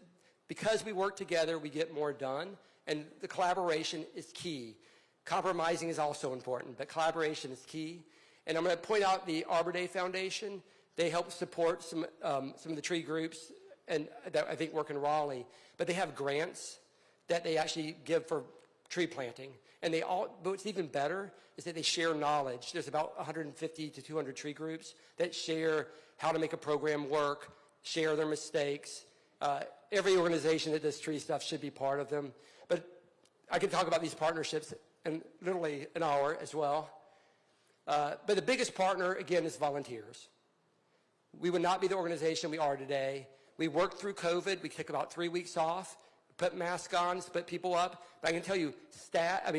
Because we work together, we get more done, and the collaboration is key. Compromising is also important, but collaboration is key. And I'm going to point out the Arbor Day Foundation. They help support some of the tree groups and that I think work in Raleigh. But they have grants that they actually give for tree planting. And but what's even better is that they share knowledge. There's about 150 to 200 tree groups that share how to make a program work, share their mistakes. Every organization that does tree stuff should be part of them. But I can talk about these partnerships in literally an hour as well. But the biggest partner, again, is volunteers. We would not be the organization we are today. We worked through COVID. We took about 3 weeks off, put masks on, split people up. But I can tell you,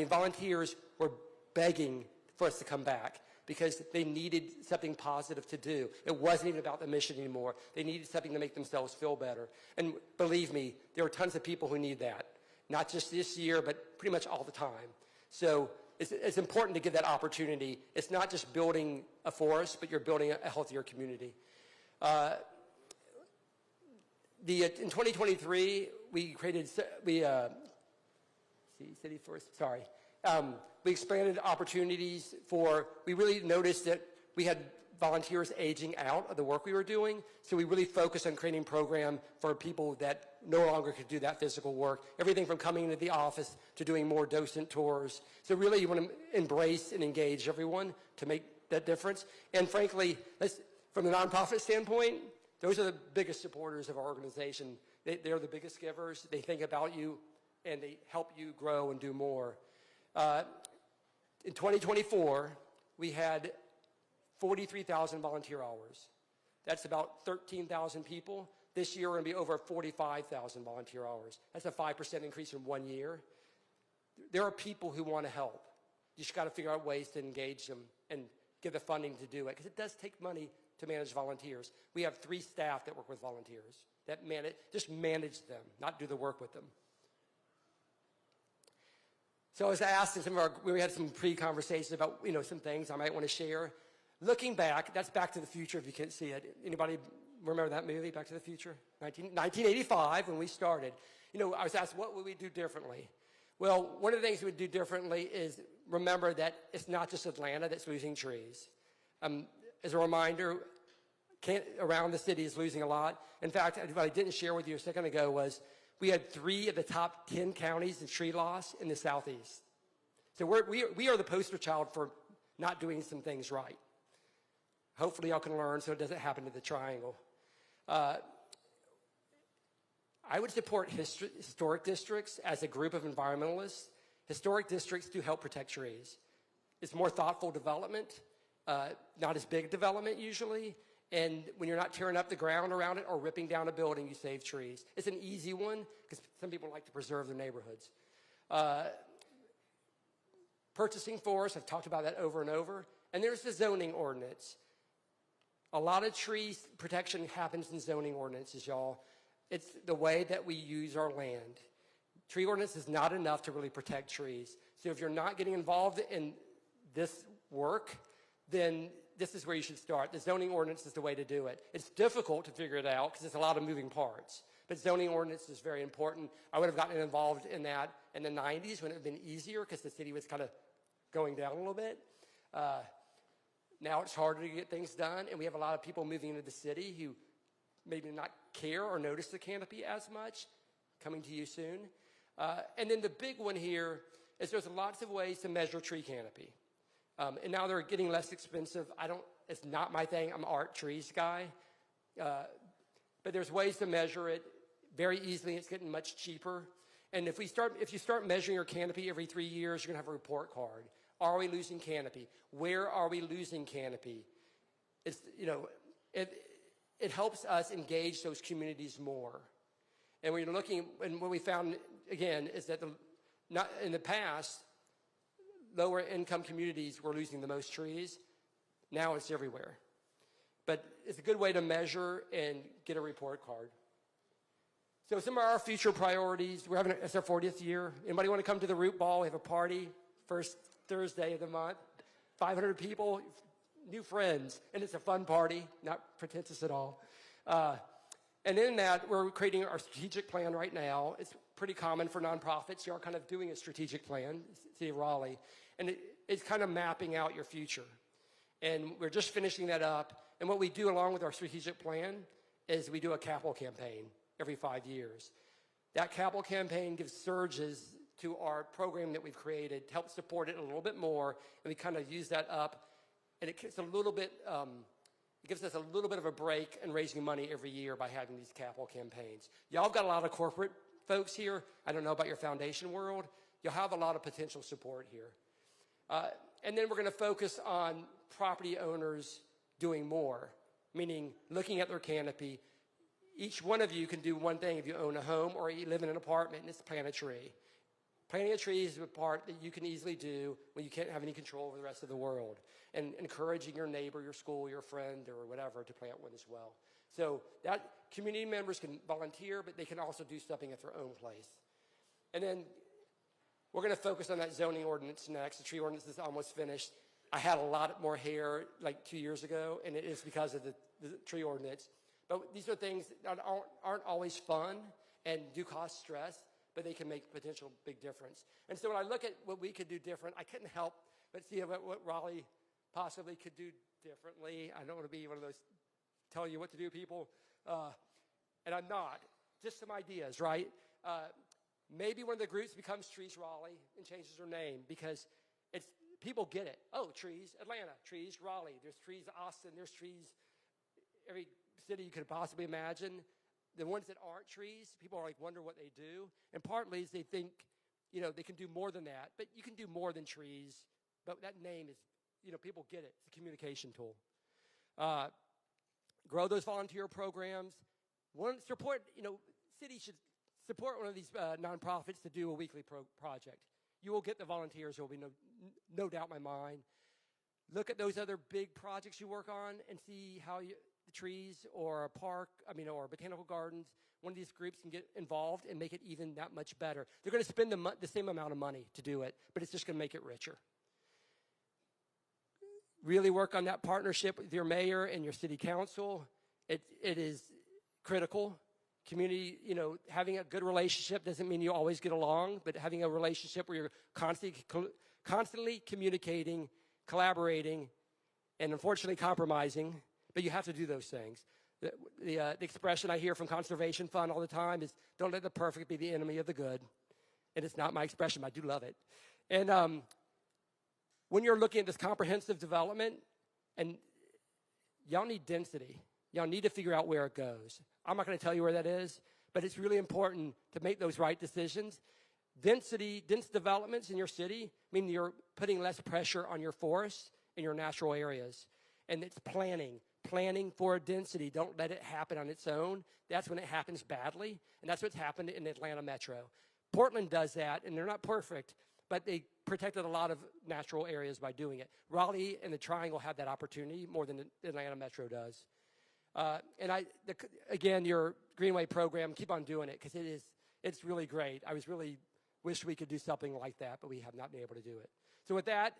volunteers were begging for us to come back because they needed something positive to do. It wasn't even about the mission anymore. They needed something to make themselves feel better. And believe me, there are tons of people who need that, not just this year, but pretty much all the time. So it's important to give that opportunity. It's not just building a forest, but you're building a healthier community. In 2023, we expanded opportunities we really noticed that we had volunteers aging out of the work we were doing, so we really focused on creating a program for people that no longer could do that physical work, everything from coming into the office to doing more docent tours. So really you want to embrace and engage everyone to make that difference. And frankly, from the nonprofit standpoint, those are the biggest supporters of our organization. They're the biggest givers. They think about you, and they help you grow and do more. In 2024, we had 43,000 volunteer hours. That's about 13,000 people. This year, we're going to be over 45,000 volunteer hours. That's a 5% increase in 1 year. There are people who want to help. You just got to figure out ways to engage them and give the funding to do it, because it does take money to manage volunteers. We have 3 staff that work with volunteers that just manage them, not do the work with them. So I was asked we had some pre-conversations about some things I might want to share. Looking back, that's Back to the Future if you can't see it. Anybody remember that movie, Back to the Future? 1985 when we started. I was asked, what would we do differently? Well, one of the things we would do differently is remember that it's not just Atlanta that's losing trees. As a reminder, around the city is losing a lot. In fact, what I didn't share with you a second ago was we had 3 of the top 10 counties in tree loss in the Southeast. So we are the poster child for not doing some things right. Hopefully y'all can learn so it doesn't happen to the Triangle. I would support historic districts as a group of environmentalists. Historic districts do help protect trees. It's more thoughtful development, not as big development usually, and when you're not tearing up the ground around it or ripping down a building, you save trees. It's an easy one because some people like to preserve their neighborhoods. Purchasing forests, I've talked about that over and over. And there's the zoning ordinance. A lot of tree protection happens in zoning ordinances, y'all. It's the way that we use our land. Tree ordinance is not enough to really protect trees. So if you're not getting involved in this work, then this is where you should start. The zoning ordinance is the way to do it. It's difficult to figure it out because there's a lot of moving parts. But zoning ordinance is very important. I would have gotten involved in that in the 90s when it would have been easier because the city was kind of going down a little bit. Now it's harder to get things done, and we have a lot of people moving into the city who maybe not care or notice the canopy as much. Coming to you soon. And then the big one here is there's lots of ways to measure tree canopy. And now they're getting less expensive. It's not my thing. I'm an art trees guy. But there's ways to measure it very easily. It's getting much cheaper. And if you start measuring your canopy every 3 years, you're going to have a report card. Are we losing canopy? Where are we losing canopy? It helps us engage those communities more. And we're looking, and what we found again is that in the past, lower income communities were losing the most trees. Now it's everywhere. But it's a good way to measure and get a report card. So some of our future priorities, it's our 40th year. Anybody want to come to the Root Ball? We have a party, first Thursday of the month. 500 people, new friends, and it's a fun party, not pretentious at all. And in that, we're creating our strategic plan right now. It's pretty common for nonprofits. You're kind of doing a strategic plan, City of Raleigh, and it's kind of mapping out your future. And we're just finishing that up. And what we do along with our strategic plan is we do a capital campaign every 5 years. That capital campaign gives surges to our program that we've created to help support it a little bit more, and we kind of use that up. And it gets a little bit It gives us a little bit of a break in raising money every year by having these capital campaigns. Y'all got a lot of corporate folks here. I don't know about your foundation world. You'll have a lot of potential support here. And then we're going to focus on property owners doing more, meaning looking at their canopy. Each one of you can do one thing if you own a home or you live in an apartment, and it's plant a tree. Planting a tree is a part that you can easily do when you can't have any control over the rest of the world, and encouraging your neighbor, your school, your friend, or whatever to plant one as well. So that community members can volunteer, but they can also do something at their own place. And then we're going to focus on that zoning ordinance next. The tree ordinance is almost finished. I had a lot more hair like 2 years ago, and it is because of the tree ordinance. But these are things that aren't always fun and do cause stress, but they can make potential big difference. And so when I look at what we could do different, I couldn't help but see what Raleigh possibly could do differently. I don't want to be one of those telling you what to do people, and I'm not. Just some ideas, right? Maybe one of the groups becomes Trees Raleigh and changes their name because people get it. Oh, Trees Atlanta, Trees Raleigh. There's Trees Austin. There's Trees every city you could possibly imagine. The ones that aren't trees, people are like wonder what they do. And partly is they think, they can do more than that. But you can do more than trees. But that name is, people get it. It's a communication tool. Grow those volunteer programs. Cities should support one of these nonprofits to do a weekly project. You will get the volunteers. There will be no doubt in my mind. Look at those other big projects you work on and see how the trees or a park, or botanical gardens, one of these groups can get involved and make it even that much better. They're going to spend the same amount of money to do it, but it's just going to make it richer. Really work on that partnership with your mayor and your city council. It is critical. Community, having a good relationship doesn't mean you always get along, but having a relationship where you're constantly communicating, collaborating, and unfortunately compromising, but you have to do those things. The expression I hear from Conservation Fund all the time is, don't let the perfect be the enemy of the good. And it's not my expression, but I do love it. And when you're looking at this comprehensive development, and y'all need density. Y'all need to figure out where it goes. I'm not going to tell you where that is, but it's really important to make those right decisions. Dense developments in your city mean you're putting less pressure on your forests and your natural areas. And it's planning for density. Don't let it happen on its own. That's when it happens badly, and that's what's happened in the Atlanta metro. Portland does that, and they're not perfect, but they protected a lot of natural areas by doing it. Raleigh and the Triangle have that opportunity more than the Atlanta metro does. Again, your Greenway program, keep on doing it because it's really great. I really wish we could do something like that, but we have not been able to do it. So with that,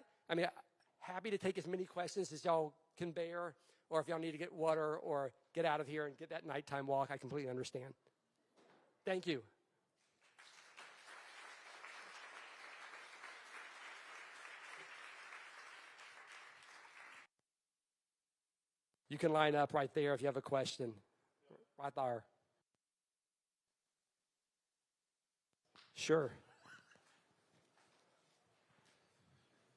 happy to take as many questions as y'all can bear, or if y'all need to get water or get out of here and get that nighttime walk, I completely understand. Thank you. You can line up right there if you have a question. Right there. Sure.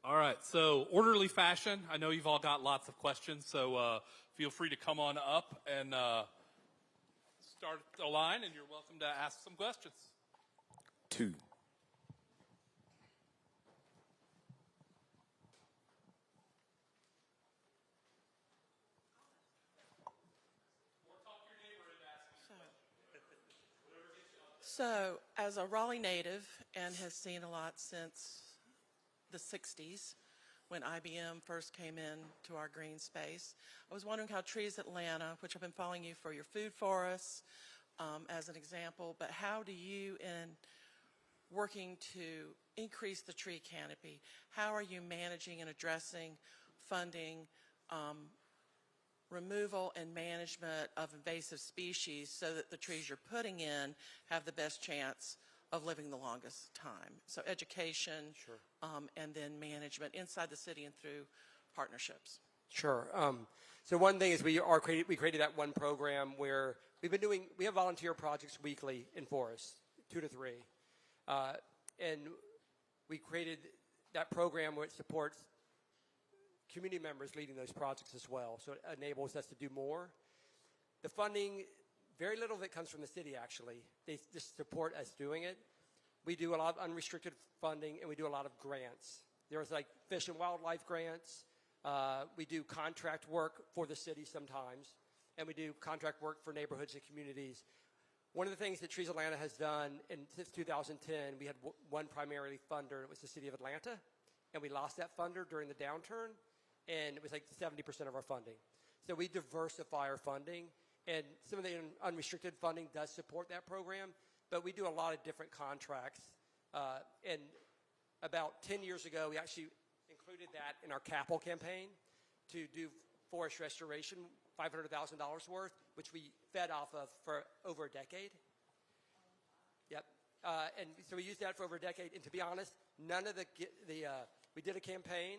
All right, so orderly fashion. I know you've all got lots of questions, so feel free to come on up and start the line, and you're welcome to ask some questions. 2. So, as a Raleigh native and has seen a lot since the 60s, when IBM first came in to our green space, I was wondering how Trees Atlanta, which I've been following you for your food forests as an example, but how do you, in working to increase the tree canopy, how are you managing and addressing funding, removal and management of invasive species so that the trees you're putting in have the best chance of living the longest time? So education, sure. And then management inside the city and through partnerships. Sure. So one thing is we created that one program where we have volunteer projects weekly in forests, 2 to 3. And we created that program where it supports community members leading those projects as well. So it enables us to do more. The funding, very little of it comes from the city, actually. They just support us doing it. We do a lot of unrestricted funding, and we do a lot of grants. There's like fish and wildlife grants. We do contract work for the city sometimes, and we do contract work for neighborhoods and communities. One of the things that Trees Atlanta has done since 2010, we had one primary funder. It was the city of Atlanta, and we lost that funder during the downturn, and it was like 70% of our funding. So we diversify our funding, and some of the unrestricted funding does support that program, but we do a lot of different contracts. And about 10 years ago, we actually included that in our capital campaign to do forest restoration, $500,000 worth, which we fed off of for over a decade. Yep. And so we used that for over a decade. And to be honest, none of we did a campaign,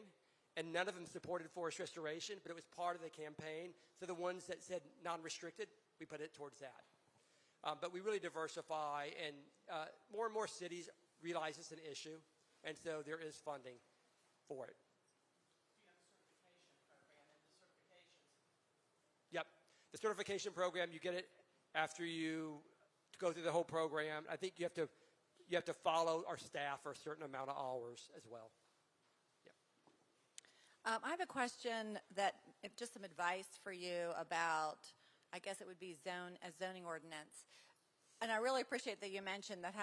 and none of them supported forest restoration, but it was part of the campaign. So the ones that said non-restricted, we put it towards that. But we really diversify, and more and more cities realize it's an issue, and so there is funding for it. Yep. The certification program, you get it after you go through the whole program. I think you have to follow our staff for a certain amount of hours as well. Yep. I have a question just some advice for you about, I guess it would be a zoning ordinance. And I really appreciate that you mentioned that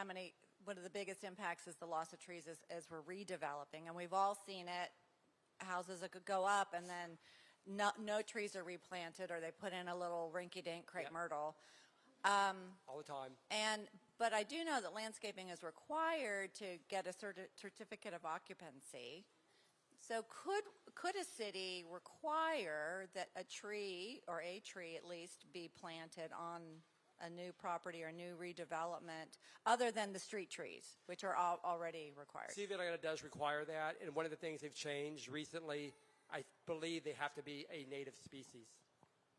one of the biggest impacts is the loss of trees as we're redeveloping. And we've all seen it, houses that could go up and then no trees are replanted, or they put in a little rinky-dink crepe myrtle. All the time. But I do know that landscaping is required to get a certificate of occupancy. So could a city require that a tree, or a tree at least, be planted on a new property or new redevelopment other than the street trees, which are already required? City of Atlanta does require that, and one of the things they've changed recently, I believe they have to be a native species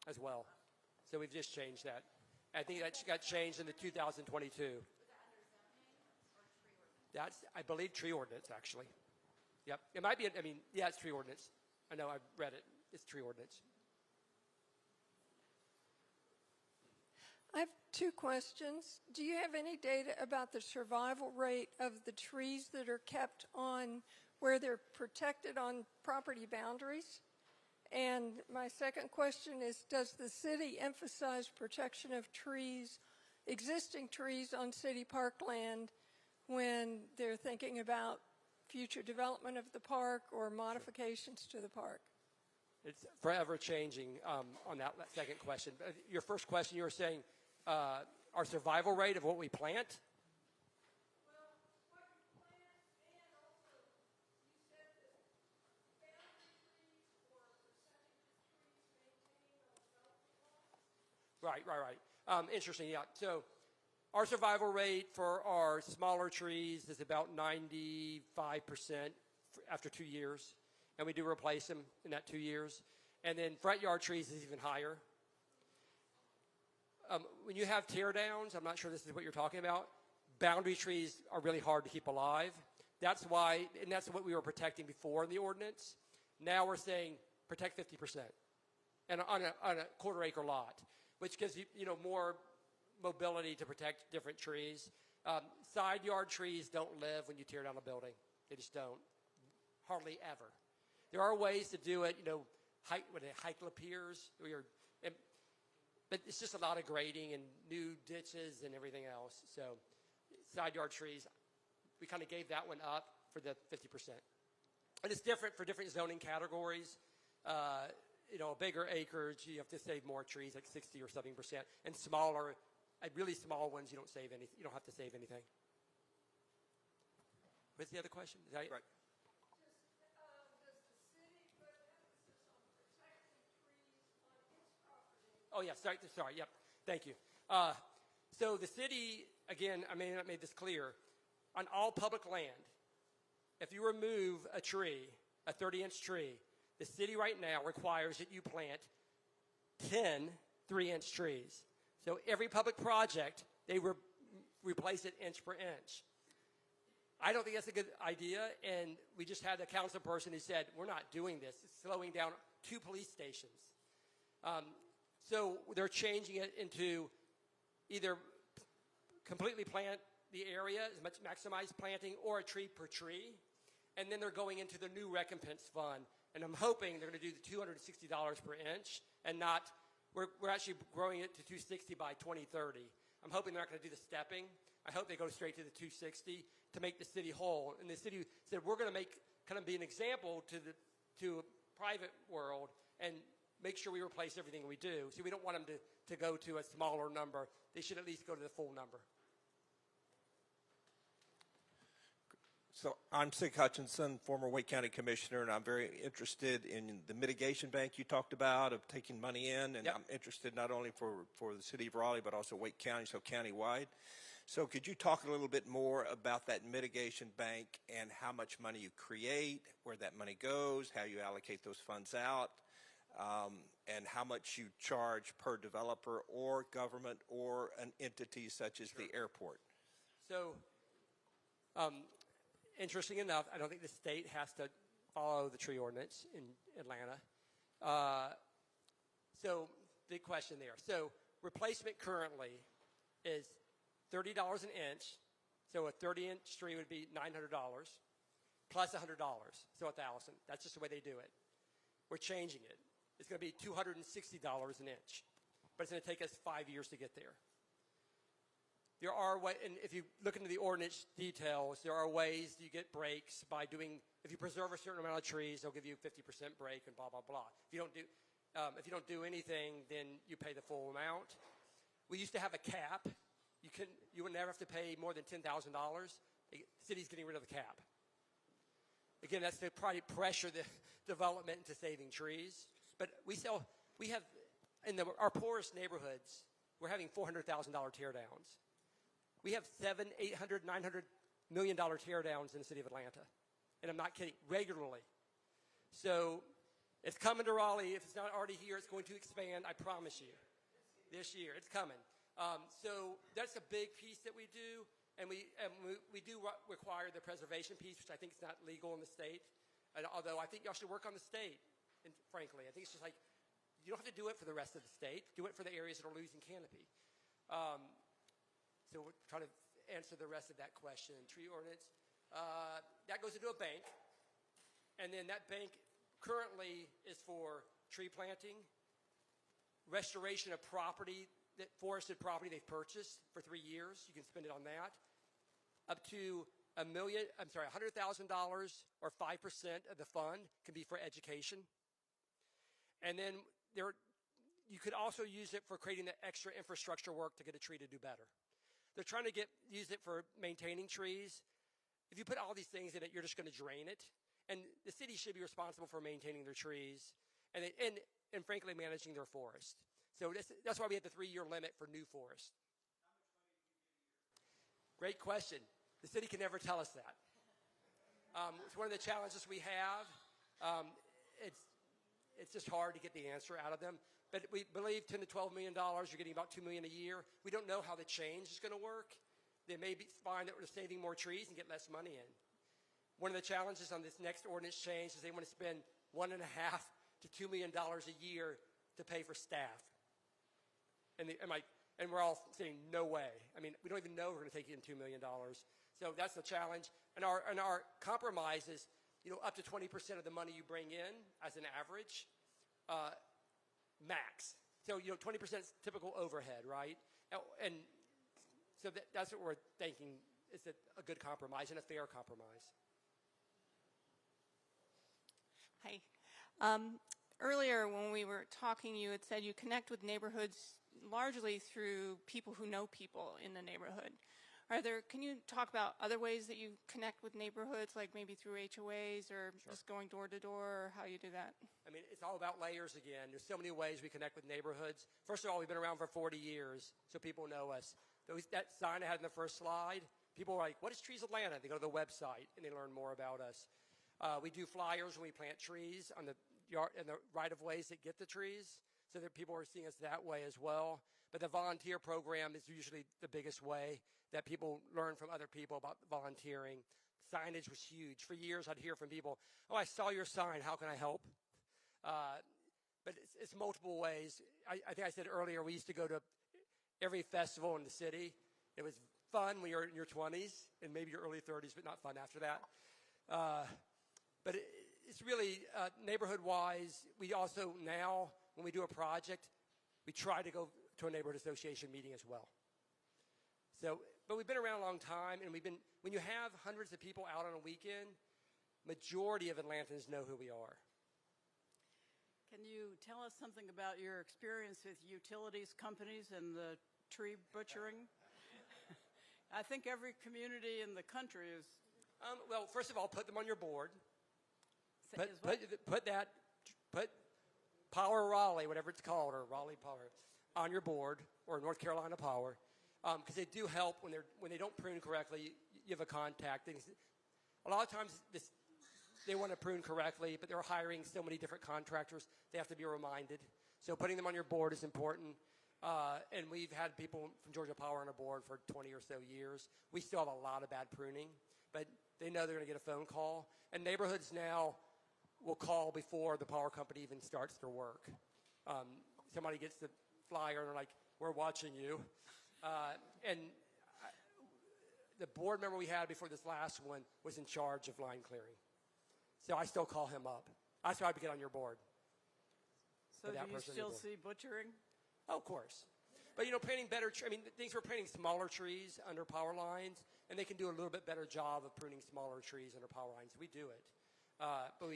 as well. So we've just changed that. I think that got changed in the 2022. That's, I believe, tree ordinance, actually. Yep. It might be, it's tree ordinance. I know, I've read it. It's tree ordinance. I have two questions. Do you have any data about the survival rate of the trees that are kept on where they're protected on property boundaries? And my second question is, does the city emphasize protection of trees, existing trees on city parkland, when they're thinking about future development of the park or modifications to the park? It's forever changing on that second question. Your first question, you were saying our survival rate of what we plant? Well, what you plant, and also you said that boundary trees or percentage of trees maintained on development lots? Right. Interesting, yeah. So our survival rate for our smaller trees is about 95% after 2 years, and we do replace them in that 2 years. And then front yard trees is even higher. When you have tear downs, I'm not sure this is what you're talking about, boundary trees are really hard to keep alive. That's why, and that's what we were protecting before in the ordinance. Now we're saying protect 50%, and on a quarter acre lot, which gives you more mobility to protect different trees. Side yard trees don't live when you tear down a building. They just don't, hardly ever. There are ways to do it, hike piers, but it's just a lot of grading and new ditches and everything else. So side yard trees, we kind of gave that one up for the 50%. And it's different for different zoning categories. Bigger acreage, you have to save more trees, like 60 or 70%. And smaller, really small ones, you don't save any. You don't have to save anything. What's the other question? Is that right? Oh, yeah, sorry, yep, thank you. So the city, again, I may not have made this clear, on all public land, if you remove a tree, a 30-inch tree, the city right now requires that you plant 10 3-inch trees. So every public project, they replace it inch per inch. I don't think that's a good idea, and we just had a council person who said, we're not doing this. It's slowing down 2 police stations. So they're changing it into either completely plant the area, as much maximize planting, or a tree per tree, and then they're going into the new recompense fund. And I'm hoping they're going to do the $260 per inch, and not, we're actually growing it to $260 by 2030. I'm hoping they're not going to do the stepping. I hope they go straight to the $260 to make the city whole. And the city said, we're going to be an example to the private world and make sure we replace everything we do. So we don't want them to go to a smaller number. They should at least go to the full number. So I'm Sig Hutchinson, former Wake County Commissioner, and I'm very interested in the mitigation bank you talked about of taking money in, and Yep. I'm interested not only for the city of Raleigh, but also Wake County, so countywide. So could you talk a little bit more about that mitigation bank and how much money you create, where that money goes, how you allocate those funds out, and how much you charge per developer or government or an entity such as the airport? So, interesting enough, I don't think the state has to follow the tree ordinance in Atlanta. So, big question there. So, replacement currently is $30 an inch. So, a 30-inch tree would be $900 plus $100, so $1,000. That's just the way they do it. We're changing it. It's going to be $260 an inch, but it's going to take us 5 years to get there. There are ways, and if you look into the ordinance details, there are ways you get breaks by doing, if you preserve a certain amount of trees, they'll give you a 50% break and blah, blah, blah. If you don't do anything, then you pay the full amount. We used to have a cap. You would never have to pay more than $10,000. The city's getting rid of the cap. Again, that's to probably pressure the development into saving trees. But we have, in our poorest neighborhoods, we're having $400,000 tear downs. We have $700, $800, $900 million tear downs in the city of Atlanta. And I'm not kidding, regularly. So it's coming to Raleigh. If it's not already here, it's going to expand, I promise you. This year, it's coming. So that's a big piece that we do. And we do require the preservation piece, which I think is not legal in the state. And although I think y'all should work on the state, and frankly. I think it's just like, you don't have to do it for the rest of the state. Do it for the areas that are losing canopy. So we're trying to answer the rest of that question. Tree ordinance, that goes into a bank. And then that bank currently is for tree planting, restoration of property, that forested property they've purchased for 3 years. You can spend it on that. Up to $100,000 or 5% of the fund can be for education. And then you could also use it for creating the extra infrastructure work to get a tree to do better. They're trying to use it for maintaining trees. If you put all these things in it, you're just going to drain it. And the city should be responsible for maintaining their trees and frankly, managing their forest. So that's why we have the 3-year limit for new forest. Great question. The city can never tell us that. It's one of the challenges we have. It's just hard to get the answer out of them. But we believe $10 to $12 million, you're getting about $2 million a year. We don't know how the change is going to work. They may find that we're saving more trees and get less money in. One of the challenges on this next ordinance change is they want to spend $1.5 to $2 million a year to pay for staff. And we're all saying, no way. I mean, we don't even know we're going to take in $2 million. So that's the challenge. And our compromise is, up to 20% of the money you bring in as an average, max. So, 20% is typical overhead, right? And so that's what we're thinking is a good compromise and a fair compromise. Hi. Earlier when we were talking, you had said you connect with neighborhoods largely through people who know people in the neighborhood. Can you talk about other ways that you connect with neighborhoods, like maybe through HOAs or just going door to door, or how you do that? I mean, it's all about layers again. There's so many ways we connect with neighborhoods. First of all, we've been around for 40 years, so people know us. That sign I had in the first slide, people are like, what is Trees Atlanta? They go to the website and they learn more about us. We do flyers when we plant trees on the yard and the right-of-ways that get the trees, so that people are seeing us that way as well. But the volunteer program is usually the biggest way that people learn from other people about volunteering. signage was huge. For years, I'd hear from people, "Oh, I saw your sign. How can I help?" But it's multiple ways. I think I said earlier, we used to go to every festival in the city. It was fun when you're in your 20s and maybe your early 30s, but not fun after that. But it's really neighborhood-wise. We also now, when we do a project, we try to go to a neighborhood association meeting as well. So, but we've been around a long time, and when you have hundreds of people out on a weekend, majority of Atlantans know who we are. Can you tell us something about your experience with utilities companies and the tree butchering? I think every community in the country is. Well, first of all, put them on your board. Put Power Raleigh, whatever it's called, or Raleigh Power, on your board, or North Carolina Power, because they do help when they don't prune correctly. You have a contact. A lot of times they want to prune correctly, but they're hiring so many different contractors, they have to be reminded. So putting them on your board is important. And we've had people from Georgia Power on our board for 20 or so years. We still have a lot of bad pruning, but they know they're going to get a phone call. And neighborhoods now will call before the power company even starts their work. Somebody gets the flyer and they're like, "We're watching you." The board member we had before this last one was in charge of line clearing. So I still call him up. That's why I would get on your board. So do you still see butchering? Oh, of course. But, planting better, things we're planting smaller trees under power lines, and they can do a little bit better job of pruning smaller trees under power lines. We do it. But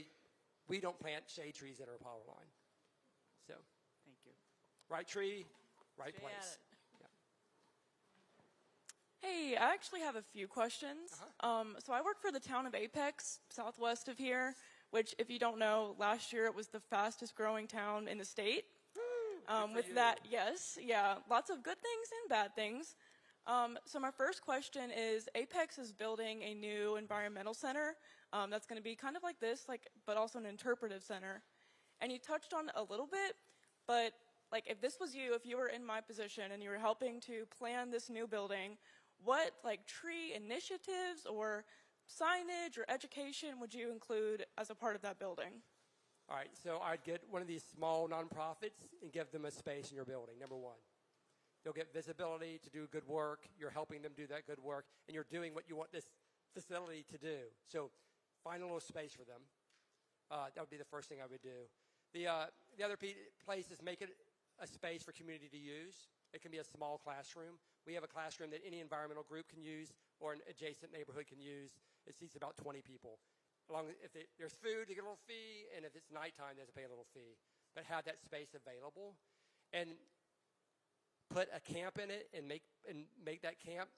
we don't plant shade trees under a power line. So. Thank you. Right tree, right Stay place. at it. Yeah. Hey, I actually have a few questions. So I work for the town of Apex, southwest of here, which, if you don't know, last year it was the fastest growing town in the state. With that, yes, yeah, lots of good things and bad things. So my first question is, Apex is building a new environmental center that's going to be kind of like this, but also an interpretive center. And you touched on it a little bit, but if this was you, if you were in my position and you were helping to plan this new building, what tree initiatives or signage or education would you include as a part of that building? All right, so I'd get one of these small nonprofits and give them a space in your building, number one. They'll get visibility to do good work. You're helping them do that good work, and you're doing what you want this facility to do. So find a little space for them. That would be the first thing I would do. The other place is make it a space for community to use. It can be a small classroom. We have a classroom that any environmental group can use or an adjacent neighborhood can use. It seats about 20 people. If there's food, they get a little fee, and if it's nighttime, they have to pay a little fee. But have that space available, and put a camp in it, and make that camp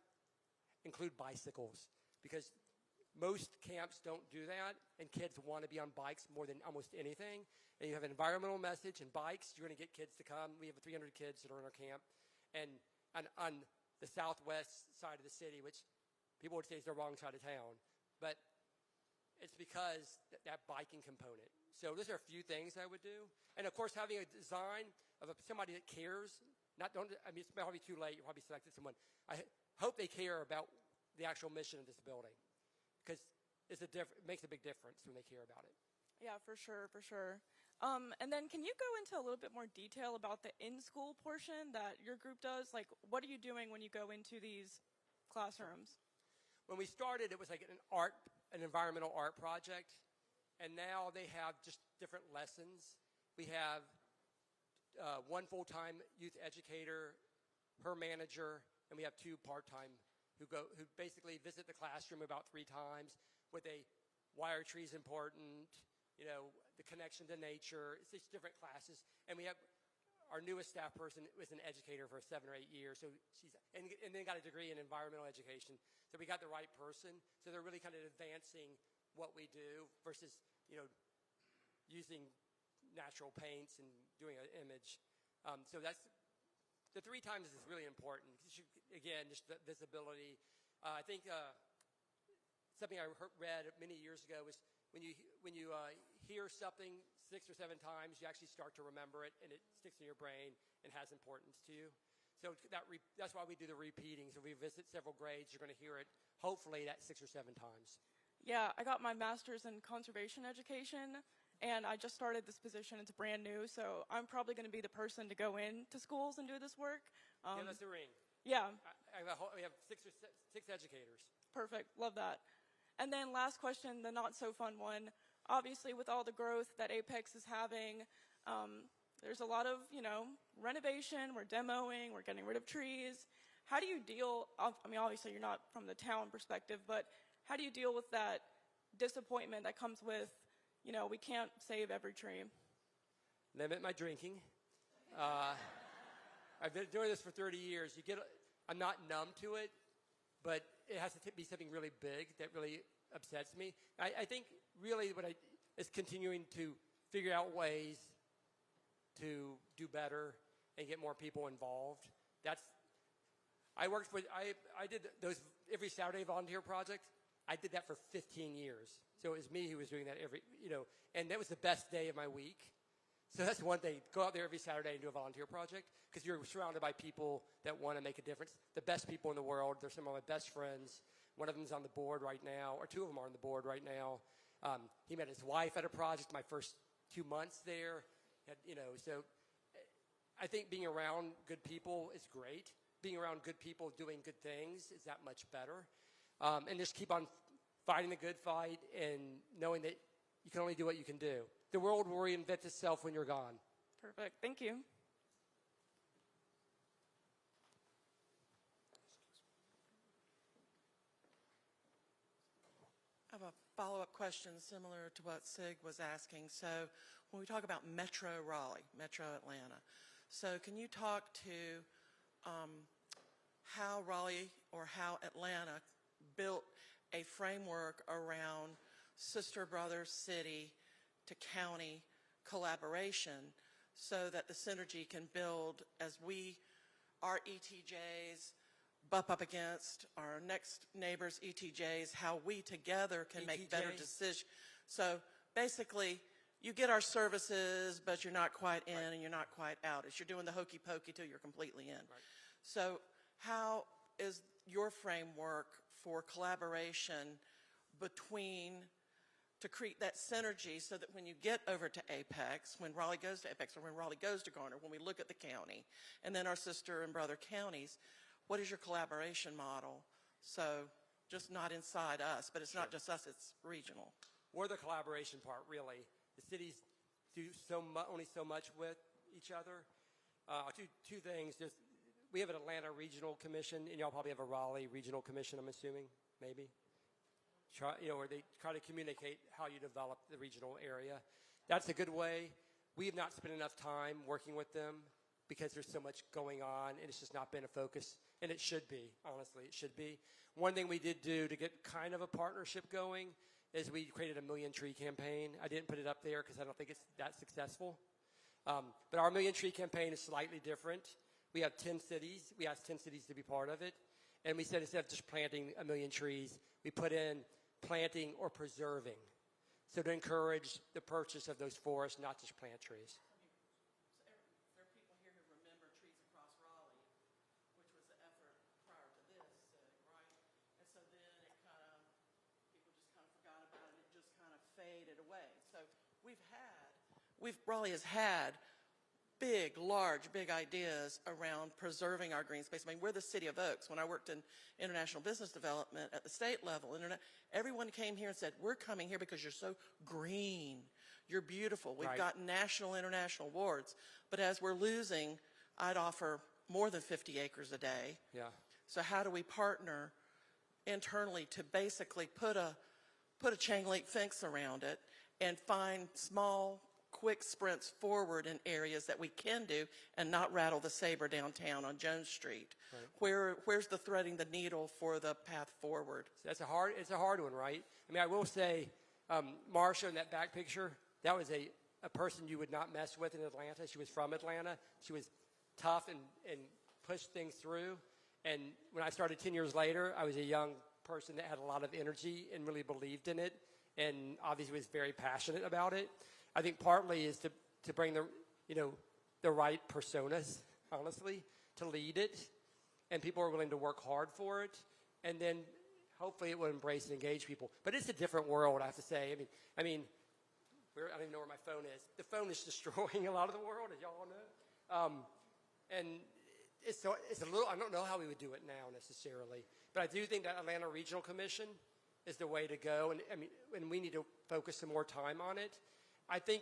include bicycles, because most camps don't do that, and kids want to be on bikes more than almost anything. And you have an environmental message and bikes, you're going to get kids to come. We have 300 kids that are in our camp, and on the southwest side of the city, which people would say is the wrong side of town, but it's because that biking component. So those are a few things I would do. And, of course, having a design of somebody that cares. It's probably too late. You probably selected someone. I hope they care about the actual mission of this building, because it makes a big difference when they care about it. Yeah, for sure, for sure. And then can you go into a little bit more detail about the in-school portion that your group does? What are you doing when you go into these classrooms? When we started, it was like an environmental art project, and now they have just different lessons. We have one full-time youth educator, her manager, and we have 2 part-time who basically visit the classroom about 3 times with why are trees important, the connection to nature. It's just different classes. And we have our newest staff person was an educator for 7 or 8 years, so and then got a degree in environmental education. So we got the right person. So they're really kind of advancing what we do versus, using natural paints and doing an image. So that's the 3 times is really important. Again, just the visibility. I think something I read many years ago was when you hear something 6 or 7 times, you actually start to remember it, and it sticks in your brain and has importance to you. So that's why we do the repeating. So if we visit several grades, you're going to hear it, hopefully, that 6 or 7 times. Yeah, I got my master's in conservation education, and I just started this position. It's brand new, so I'm probably going to be the person to go into schools and do this work. Give us a ring. Yeah, We have six educators. perfect. Love that. And then last question, the not so fun one. Obviously, with all the growth that Apex is having, there's a lot of, renovation. We're demoing. We're getting rid of trees. How do you deal, I mean, obviously you're not from the town perspective, but how do you deal with that disappointment that comes with, we can't save every tree? Limit my drinking. I've been doing this for 30 years. I'm not numb to it, but it has to be something really big that really upsets me. I think really is continuing to figure out ways to do better and get more people involved. I did those every Saturday volunteer project. I did that for 15 years. So it was me who was doing that and that was the best day of my week. So that's one thing. Go out there every Saturday and do a volunteer project because you're surrounded by people that want to make a difference. The best people in the world. They're some of my best friends. One of them's on the board right now, or two of them are on the board right now. He met his wife at a project my first 2 months there. So I think being around good people is great. Being around good people doing good things is that much better. And just keep on fighting the good fight and knowing that you can only do what you can do. The world will reinvent itself when you're gone. Perfect. Thank you. I have a follow-up question similar to what Sig was asking. So when we talk about Metro Raleigh, Metro Atlanta, so can you talk to how Raleigh or how Atlanta built a framework around sister, brother, city to county collaboration so that the synergy can build as our ETJs bump up against our next neighbors' ETJs, how we together can make better decisions. So basically, you get our services, but you're not quite in and you're not quite out. It's you're doing the hokey pokey till you're completely in. Right. So how is your framework for collaboration to create that synergy so that when you get over to Apex, when Raleigh goes to Apex or when Raleigh goes to Garner, when we look at the county and then our sister and brother counties, what is your collaboration model? So just not inside us, but it's not just us, it's regional. We're the collaboration part, really. The cities do only so much with each other. Two things. We have an Atlanta Regional Commission, and y'all probably have a Raleigh Regional Commission, I'm assuming, maybe. Where they try to communicate how you develop the regional area. That's a good way. We have not spent enough time working with them because there's so much going on, and it's just not been a focus, and it should be, honestly, it should be. One thing we did do to get kind of a partnership going is we created a Million Tree campaign. I didn't put it up there because I don't think it's that successful. But our Million Tree campaign is slightly different. We have 10 cities. We asked 10 cities to be part of it. And we said instead of just planting 1 million trees, we put in planting or preserving. So to encourage the purchase of those forests, not just plant trees. There are people here who remember Trees Across Raleigh, which was the effort prior to this, right? And so then people just kind of forgot about it. It just kind of faded away. So Raleigh has had big ideas around preserving our green space. I mean, we're the city of Oaks. When I worked in international business development at the state level, everyone came here and said, we're coming here because you're so green. You're beautiful. We've got national, international awards. But as we're losing, I'd offer more than 50 acres a day. Yeah. So how do we partner internally to basically put a chain link fence around it and find small, quick sprints forward in areas that we can do and not rattle the saber downtown on Jones Street? Right. Where's the threading the needle for the path forward? It's a hard one, right? I mean, I will say, Marsha in that back picture, that was a person you would not mess with in Atlanta. She was from Atlanta. She was tough and pushed things through. And when I started 10 years later, I was a young person that had a lot of energy and really believed in it and obviously was very passionate about it. I think partly is to bring the right personas, honestly, to lead it, and people are willing to work hard for it. And then hopefully it will embrace and engage people. But it's a different world, I have to say. I don't even know where my phone is. The phone is destroying a lot of the world, as y'all know. And it's a little, I don't know how we would do it now necessarily. But I do think that Atlanta Regional Commission is the way to go. And we need to focus some more time on it. I think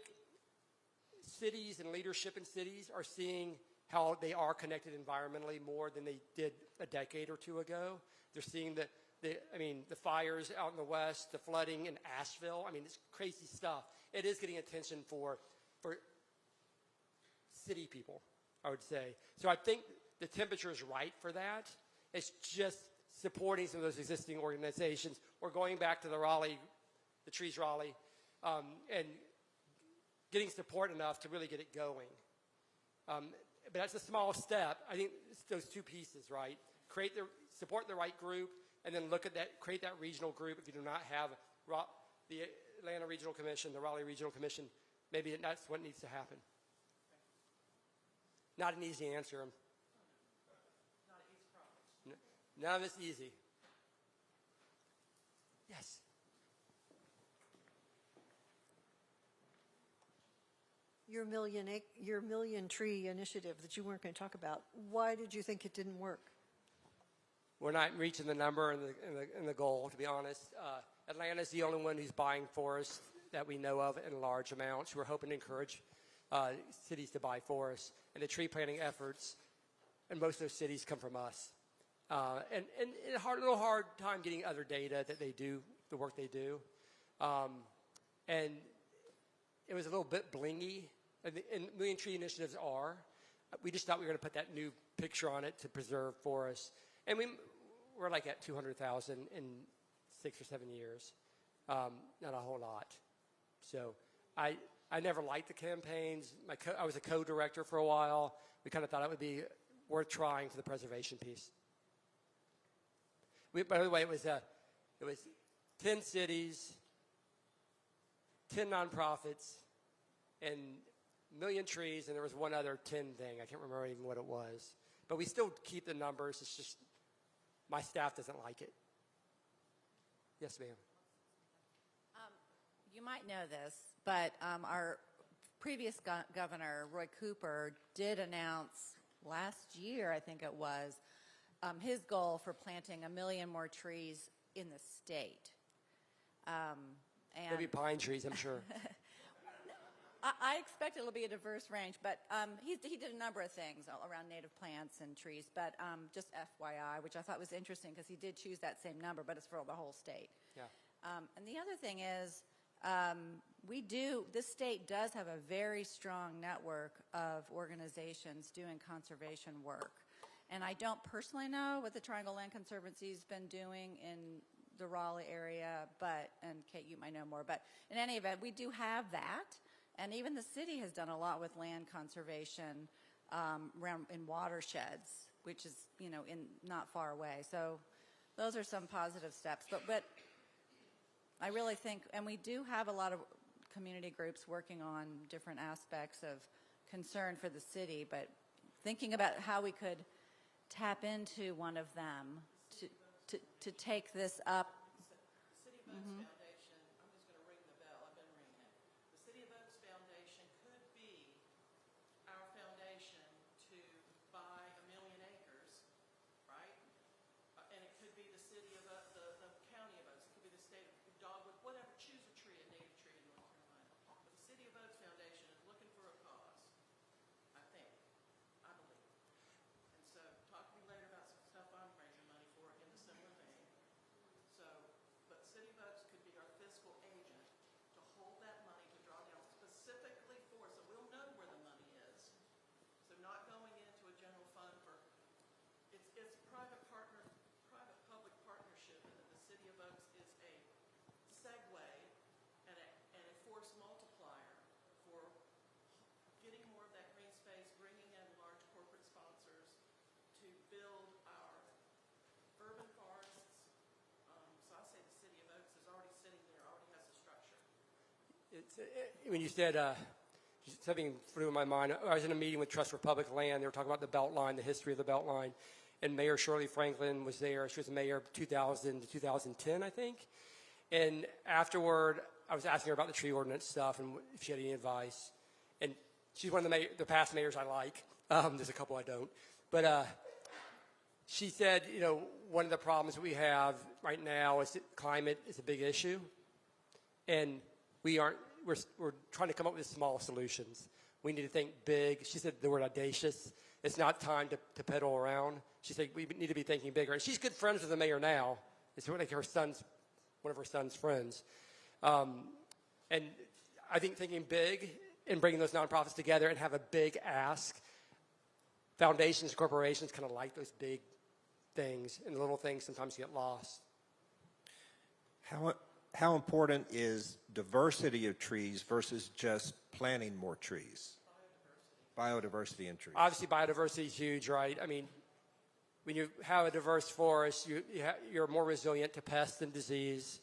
cities and leadership in cities are seeing how they are connected environmentally more than they did a decade or two ago. They're seeing the fires out in the west, the flooding in Asheville. It's crazy stuff. It is getting attention for city people, I would say. So I think the temperature is right for that. It's just supporting some of those existing organizations or going back to the Trees Raleigh, and getting support enough to really get it going. But that's a small step. I think it's those two pieces, right? Support the right group, and then look at that, create that regional group. If you do not have the Atlanta Regional Commission, the Raleigh Regional Commission, maybe that's what needs to happen. Not an easy answer. Not an easy problem. None of it's easy. Yes. Your million tree initiative that you weren't going to talk about, why did you think it didn't work? We're not reaching the number and the goal, to be honest. Atlanta's the only one who's buying forests that we know of in large amounts. We're hoping to encourage cities to buy forests. And the tree planting efforts in most of those cities come from us. And a little hard time getting other data that they do, the work they do. And it was a little bit blingy. And million tree initiatives are. We just thought we were going to put that new picture on it to preserve forests. And we're like at 200,000 in 6 or 7 years. Not a whole lot. So I never liked the campaigns. I was a co-director for a while. We kind of thought it would be worth trying for the preservation piece. By the way, it was 10 cities, 10 nonprofits, and million trees, and there was one other 10 thing. I can't remember even what it was. But we still keep the numbers. It's just my staff doesn't like it. Yes, ma'am. You might know this, but our previous governor, Roy Cooper, did announce last year, I think it was, his goal for planting 1 million more trees in the state. Maybe pine trees, I'm sure. I expect it'll be a diverse range, but he did a number of things around native plants and trees, but just FYI, which I thought was interesting because he did choose that same number, but it's for the whole state. Yeah. And the other thing is, this state does have a very strong network of organizations doing conservation work. And I don't personally know what the Triangle Land Conservancy's been doing in the Raleigh area, and Kate, you might know more, but in any event, we do have that. And even the city has done a lot with land conservation in watersheds, which is, not far away. So those are some positive steps. But I really think, and we do have a lot of community groups working on different aspects of concern for the city, but thinking about how we could tap into one of them to take this up. City Votes Foundation, I'm just going to ring the bell. I've been ringing it. The City of Oaks Foundation could be our foundation to buy 1 million acres, right? And it could be the city of the county of Oaks. It could be the state of Dogwood, whatever. Choose a tree, a native tree in North Carolina. But the City of Oaks Foundation is looking for a cause, I believe. And so talk to me later about some stuff I'm raising money for in a similar vein. So, but City of Oaks could be our fiscal agent to hold that money to draw down specifically for, so we'll know where the money is. So not going into a general fund for, it's private-public partnership, and that the City of Oaks is a segue and a force multiplier for getting more of that green space, bringing in large corporate sponsors to build our urban forests. So I say the City of Oaks is already sitting there, already has a structure. When you said something flew in my mind. I was in a meeting with Trust for Public Land. They were talking about the Beltline, the history of the Beltline. and Mayor Shirley Franklin was there. She was the mayor of 2000 to 2010, I think. And afterward, I was asking her about the tree ordinance stuff and if she had any advice. And she's one of the past mayors I like. There's a couple I don't. But she said, you know, one of the problems that we have right now is that climate is a big issue. And we're trying to come up with small solutions. We need to think big. She said the word audacious. It's not time to peddle around. She said we need to be thinking bigger. And she's good friends with the mayor now. It's like one of her son's friends. And I think thinking big and bringing those nonprofits together and have a big ask. Foundations, corporations kind of like those big things, and the little things sometimes get lost. How important is diversity of trees versus just planting more trees? Biodiversity in trees. Obviously, biodiversity is huge, right? I mean, when you have a diverse forest, you're more resilient to pests and disease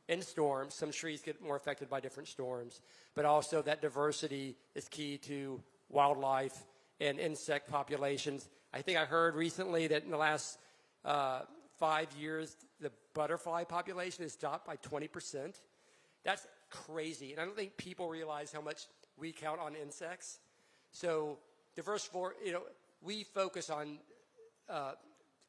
and storms. Some trees get more affected by different storms, but also that diversity is key to wildlife and insect populations. I think I heard recently that in the last 5 years, the butterfly population has dropped by 20%. That's crazy, and I don't think people realize how much we count on insects. So we focus on kind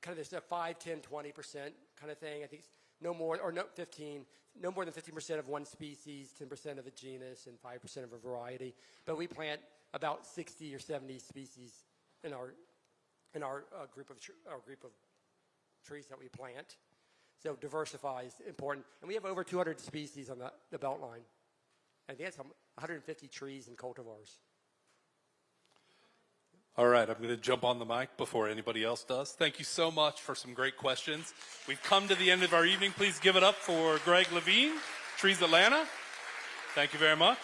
of this 5, 10, 20% kind of thing. I think it's no more than 15% of one species, 10% of a genus, and 5% of a variety. But we plant about 60 or 70 species in our group of trees that we plant. So diversify is important. And we have over 200 species on the Beltline. I think that's 150 trees and cultivars. All right, I'm going to jump on the mic before anybody else does. Thank you so much for some great questions. We've come to the end of our evening. Please give it up for Greg Levine, Trees Atlanta. Thank you very much.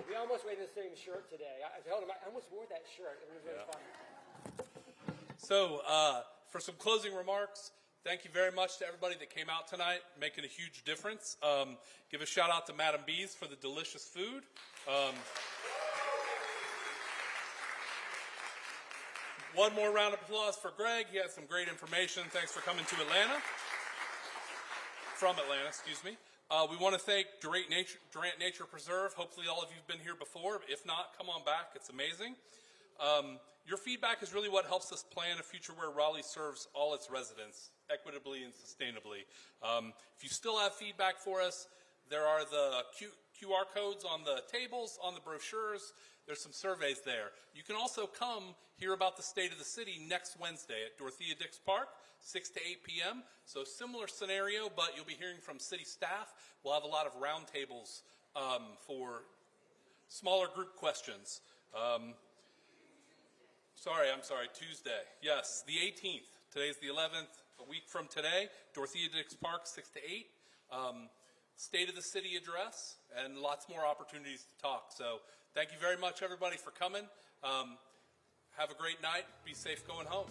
We almost wore the same shirt today. I told him I almost wore that shirt. It was really fun. So for some closing remarks, thank you very much to everybody that came out tonight, making a huge difference. Give a shout out to Madam B's for the delicious food. One more round of applause for Greg. He had some great information. Thanks for coming to Atlanta. From Atlanta, excuse me. We want to thank Durant Nature Preserve. Hopefully all of you have been here before. If not, come on back. It's amazing. Your feedback is really what helps us plan a future where Raleigh serves all its residents equitably and sustainably. If you still have feedback for us, there are the QR codes on the tables, on the brochures. There's some surveys there. You can also come hear about the state of the city next Wednesday at Dorothea Dix Park, 6 to 8 p.m. So similar scenario, but you'll be hearing from city staff. We'll have a lot of roundtables for smaller group questions. Tuesday. Yes, the 18th. Today's the 11th. A week from today, Dorothea Dix Park, 6 to 8. State of the city address, and lots more opportunities to talk. So thank you very much, everybody, for coming. Have a great night. Be safe going home.